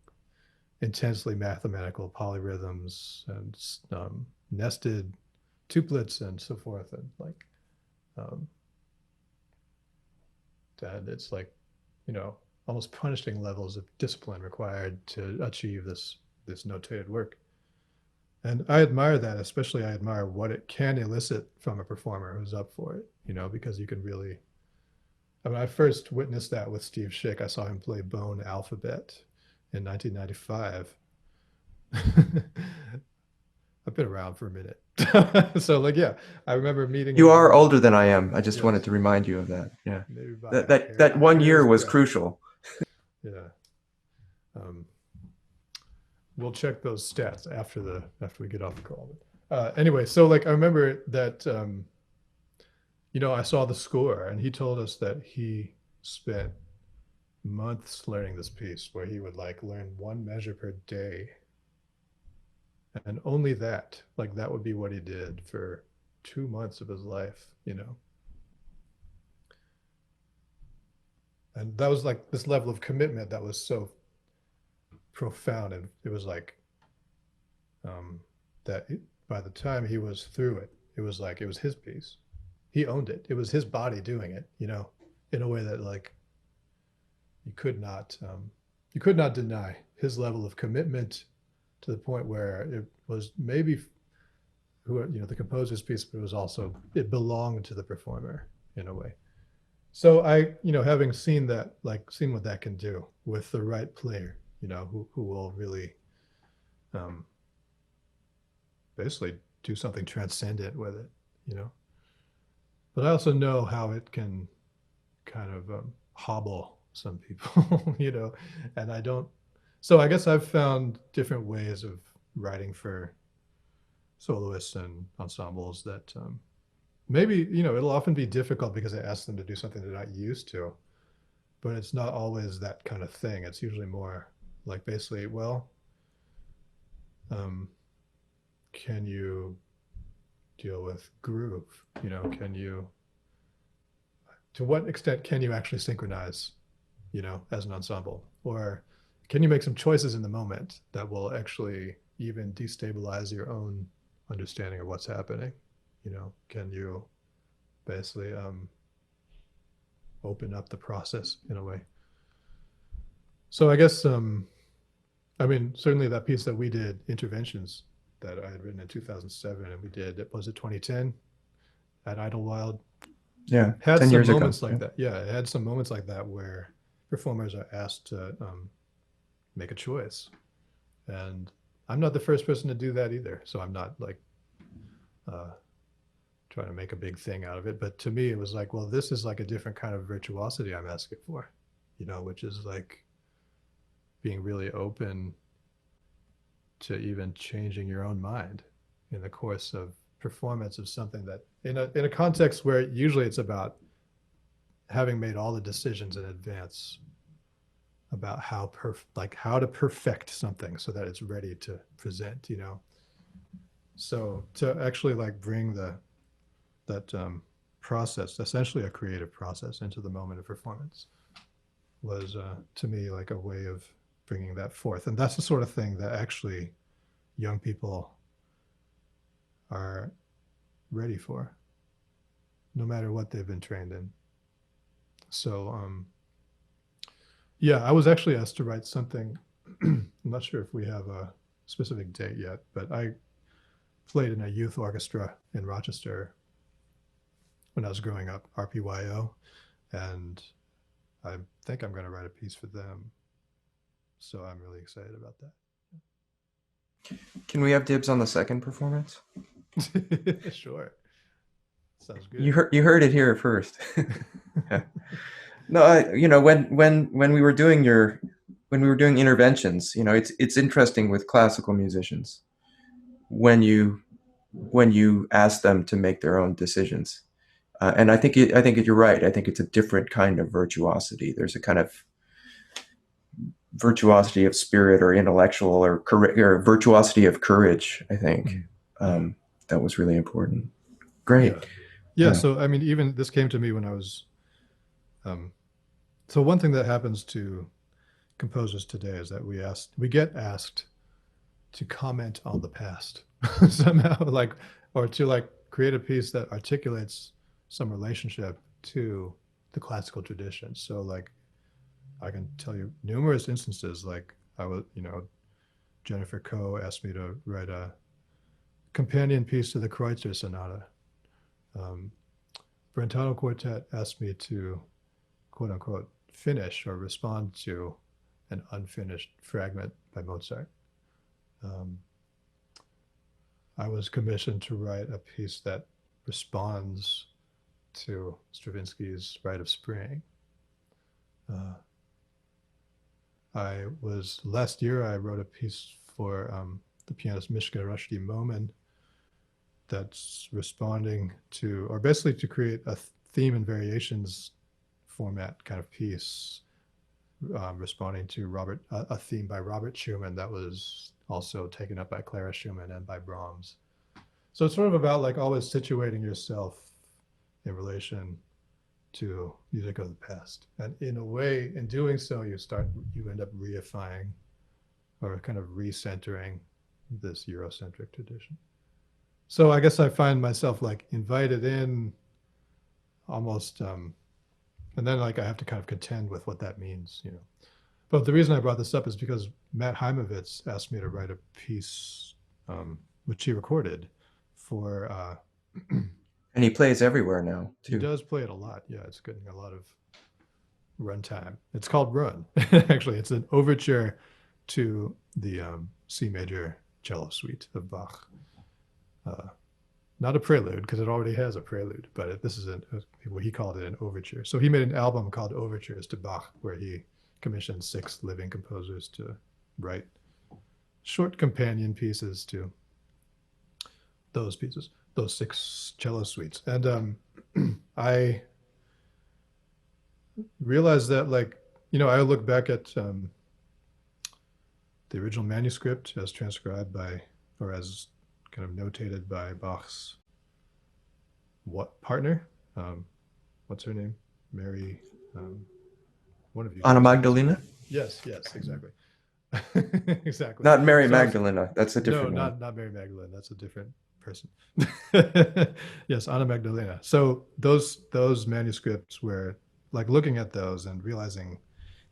intensely mathematical polyrhythms and nested tuplets and so forth. And like, that it's like, almost punishing levels of discipline required to achieve this notated work. And I admire that, especially I admire what it can elicit from a performer who's up for it, because you can really, I first witnessed that with Steve Schick. I saw him play Bone Alphabet in 1995. I've been around for a minute. So like, yeah, I remember meeting You him are once. older than I am. I just wanted Yes, to remind you of that. Yeah. maybe by That a that that one hair's year was breadth. crucial. Yeah. Um, we'll check those stats after we get off the call. Anyway, so like I remember that I saw the score, and he told us that he spent months learning this piece, where he would like learn one measure per day, and only that, like that would be what he did for 2 months of his life. And that was like this level of commitment that was so profound, and it was like that by the time he was through it, it was like it was his piece. He owned it. It was his body doing it, in a way that like you could not deny his level of commitment, to the point where it was maybe the composer's piece, but it belonged to the performer in a way. So I, having seen that, like seen what that can do with the right player, who will really basically do something transcendent with it. But I also know how it can kind of hobble some people, and I don't. So I guess I've found different ways of writing for soloists and ensembles that maybe, it'll often be difficult because I ask them to do something they're not used to, but it's not always that kind of thing. It's usually more like basically, well, can you deal with groove? To what extent can you actually synchronize, as an ensemble? Or can you make some choices in the moment that will actually even destabilize your own understanding of what's happening? Can you basically open up the process in a way? So I guess, certainly that piece that we did, Interventions, that I had written in 2007, and we did, was it 2010 at Idlewild? Yeah, Had 10 some years ago. moments like that. Yeah, it had some moments like that where performers are asked to make a choice. And I'm not the first person to do that either. So I'm not like trying to make a big thing out of it. But to me, it was like, well, this is like a different kind of virtuosity I'm asking for, which is like being really open to even changing your own mind in the course of performance of something that in a context where usually it's about having made all the decisions in advance about how to perfect something so that it's ready to present. So to actually like bring that process, essentially a creative process, into the moment of performance was to me like a way of bringing that forth. And that's the sort of thing that actually young people are ready for, no matter what they've been trained in. So yeah, I was actually asked to write something. I'm not sure if we have a specific date yet, but I played in a youth orchestra in Rochester when I was growing up, RPYO, and I think I'm going to write a piece for them. So I'm really excited about Can we have dibs on the second performance? that. Sure. Sounds good. You heard it here first. Yeah. No, when we were doing interventions, it's interesting with classical musicians when you ask them to make their own decisions. And I think you're right. I think it's a different kind of virtuosity. There's a kind of virtuosity of spirit, or intellectual, or virtuosity of courage. I think that was really important. Great. Yeah. So even this came to me when I was. So one thing that happens to composers today is that we get asked to comment on the past somehow, like, or to like create a piece that articulates some relationship to the classical tradition. So like I can tell you numerous instances, like Jennifer Coe asked me to write a companion piece to the Kreutzer Sonata. Brentano Quartet asked me to, quote unquote, finish or respond to an unfinished fragment by Mozart. I was commissioned to write a piece that responds to Stravinsky's Rite of Spring. Last year I wrote a piece for the pianist Mishka Rushdie Momen that's responding to, or basically to create a theme and variations format kind of piece, responding to a theme by Robert Schumann that was also taken up by Clara Schumann and by Brahms. So it's sort of about like always situating yourself in relation to music of the past. And in a way, in doing so, you end up reifying or kind of recentering this Eurocentric tradition. So I guess I find myself like invited in almost, and then like I have to kind of contend with what that means, you know. But the reason I brought this up is because Matt Haimowitz asked me to write a piece, which he recorded for. And he plays everywhere now, too. He does play it a lot. Yeah, it's getting a lot of runtime. It's called Run. Actually, it's an overture to the C major cello suite of Bach. Not a prelude, because it already has a prelude, but this is what he called it, an overture. So he made an album called Overtures to Bach, where he commissioned 6 living composers to write short companion pieces to those pieces, those 6 cello suites. And I realized that, like, you know, I look back at the original manuscript as transcribed by, or as kind of notated by Bach's partner? What's her name? Mary, one of you. Anna Magdalena? Yes, exactly. Exactly. Not Mary Magdalena. That's a different one. Not Mary Magdalene. That's a different person. Yes, Anna Magdalena. So those manuscripts were like looking at those and realizing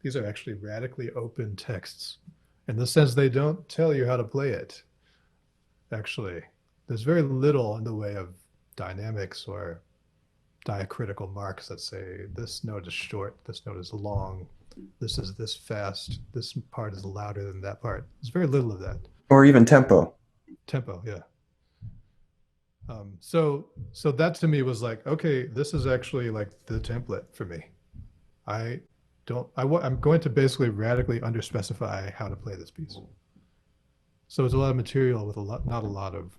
these are actually radically open texts in the sense they don't tell you how to play it. Actually, there's very little in the way of dynamics or diacritical marks that say this note is short, this note is long, this is this fast, this part is louder than that part. There's very little of that. Or even tempo. Tempo, yeah. So that to me was like, okay, this is actually like the template for me. I'm going to basically radically underspecify how to play this piece. So it's a lot of material with not a lot of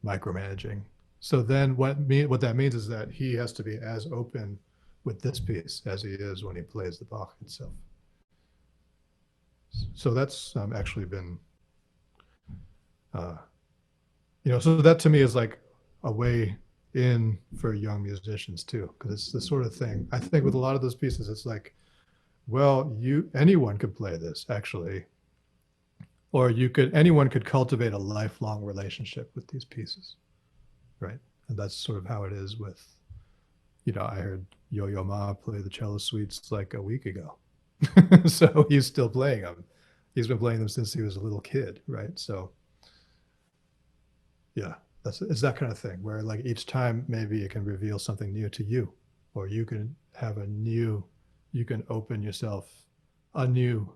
micromanaging. So then what that means is that he has to be as open with this piece as he is when he plays the Bach itself. So that's actually been, you know, so that to me is like a way in for young musicians too, because it's the sort of thing. I think with a lot of those pieces, it's like, well, anyone could play this actually. Or anyone could cultivate a lifelong relationship with these pieces, right? And that's sort of how it is with, you know, I heard Yo-Yo Ma play the cello suites like a week ago. So he's still playing them. He's been playing them since he was a little kid, right? So yeah, it's that kind of thing where like each time maybe it can reveal something new to you, or you can have you can open yourself anew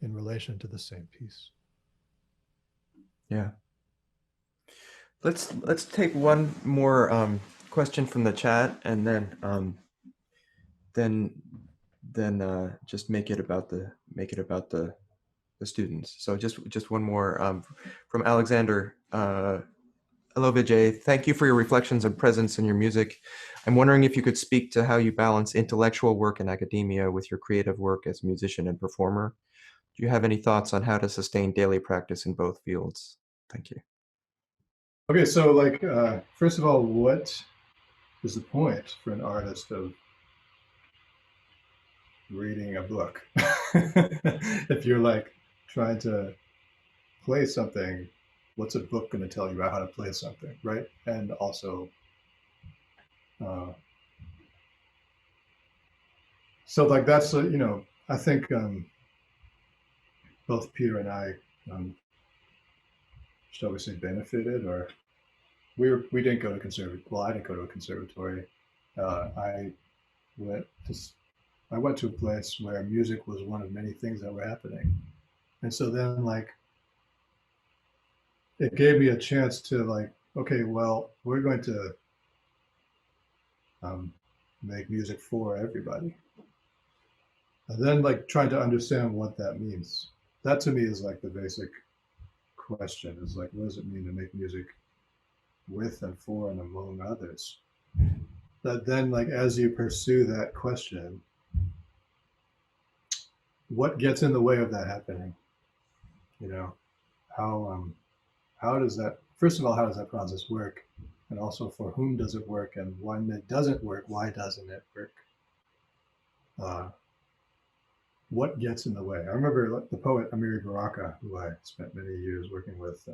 in relation to the same piece. Yeah. Let's take one more question from the chat, and then just make it about the students. So just one more from Alexander. Hello, Vijay. Thank you for your reflections and presence in your music. I'm wondering if you could speak to how you balance intellectual work in academia with your creative work as musician and performer. Do you have any thoughts on how to sustain daily practice in both fields? Thank you. Okay, so like, first of all, what is the point for an artist of reading a book? If you're like trying to play something, what's a book going to tell you about how to play something, right? And also, so like that's, you know, I think both Peter and I, shall we say, benefited, or we didn't go to conservatory. Well, I didn't go to a conservatory. I went to a place where music was one of many things that were happening, and so then like it gave me a chance to like, okay, well, we're going to um, make music for everybody. And then like trying to understand what that means. That to me is like the basic question is like, what does it mean to make music with and for and among others? That then like, as you pursue that question, what gets in the way of that happening? You know, how does that, first of all, how does that process work? And also for whom does it work? And when it doesn't work, why doesn't it work? Uh, what gets in the way? I remember the poet Amiri Baraka, who I spent many years working with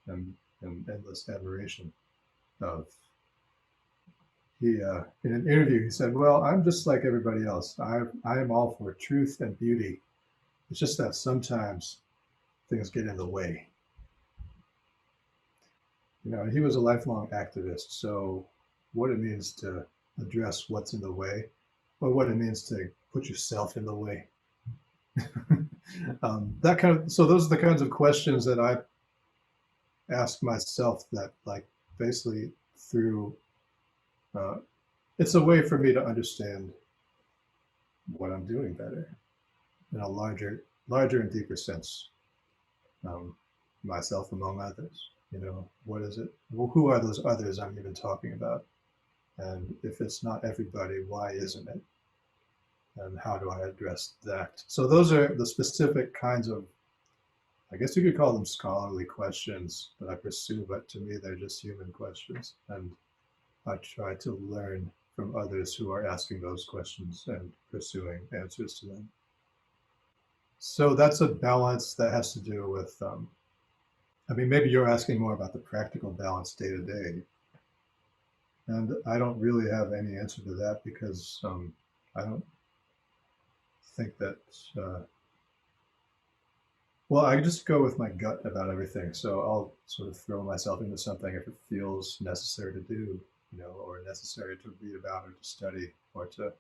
and endless admiration of. He, in an interview, he said, well, I'm just like everybody else. I am all for truth and beauty. It's just that sometimes things get in the way. You know, he was a lifelong activist. So what it means to address what's in the way, or what it means to put yourself in the way. That kind of, so those are the kinds of questions that I ask myself that like basically through, uh, it's a way for me to understand what I'm doing better in a larger and deeper sense. Um, myself among others, you know, what is it? Well, who are those others I'm even talking about? And if it's not everybody, why isn't it? And how do I address that? So those are the specific kinds of, I guess you could call them scholarly questions that I pursue, but to me, they're just human questions. And I try to learn from others who are asking those questions and pursuing answers to them. So that's a balance that has to do with, I mean, maybe you're asking more about the practical balance day to day. And I don't really have any answer to that because I don't think that, uh, well, I just go with my gut about everything. So I'll sort of throw myself into something if it feels necessary to do, you know, or necessary to read about or to study or to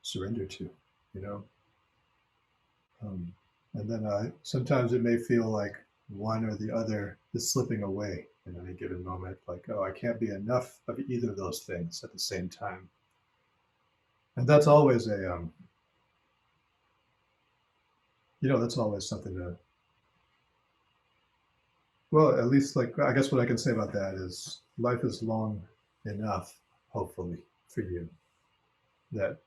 surrender to, you know. Um, and then sometimes it may feel like one or the other is slipping away in any given moment. Like, oh, I can't be enough of either of those things at the same time. And that's always a, you know, that's always something to, well, at least like, I guess what I can say about that is life is long enough, hopefully, for you that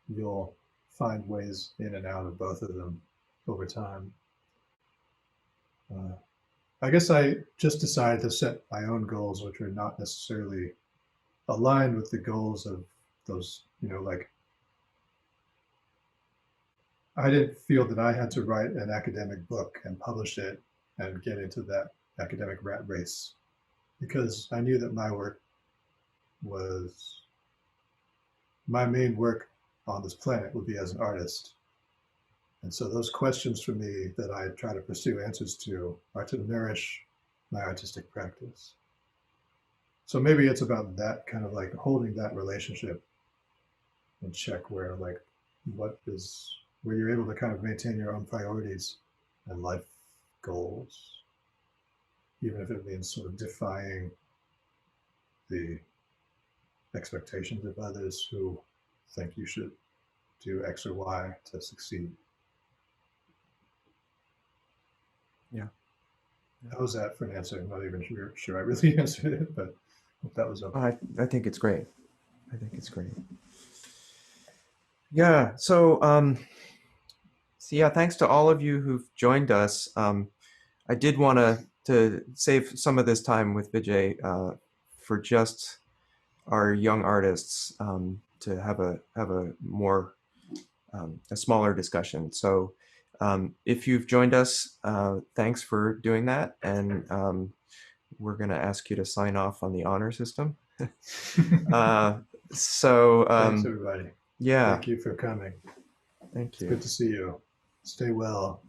you'll find ways in and out of both of them over time. Uh, I guess I just decided to set my own goals, which are not necessarily aligned with the goals of those, you know, like I didn't feel that I had to write an academic book and publish it and get into that academic rat race because I knew that my work was my main work on this planet would be as an artist. And so those questions for me that I try to pursue answers to are to nourish my artistic practice. So maybe it's about that kind of like holding that relationship in check where like what is where you're able to kind of maintain your own priorities and life goals, even if it means sort of defying the expectations of others who think you should do X or Y to succeed. Yeah. How was that for an answer? I'm not even sure I really answered it, but that was okay. I think it's great. I think it's great. Yeah. So yeah, thanks to all of you who've joined us. I did want to save some of this time with Vijay for just our young artists to have a more a smaller discussion. So if you've joined us, thanks for doing that, and we're going to ask you to sign off on the honor system. So Thanks everybody. yeah, Thank you for coming. thank It's you. good to see you. Stay well.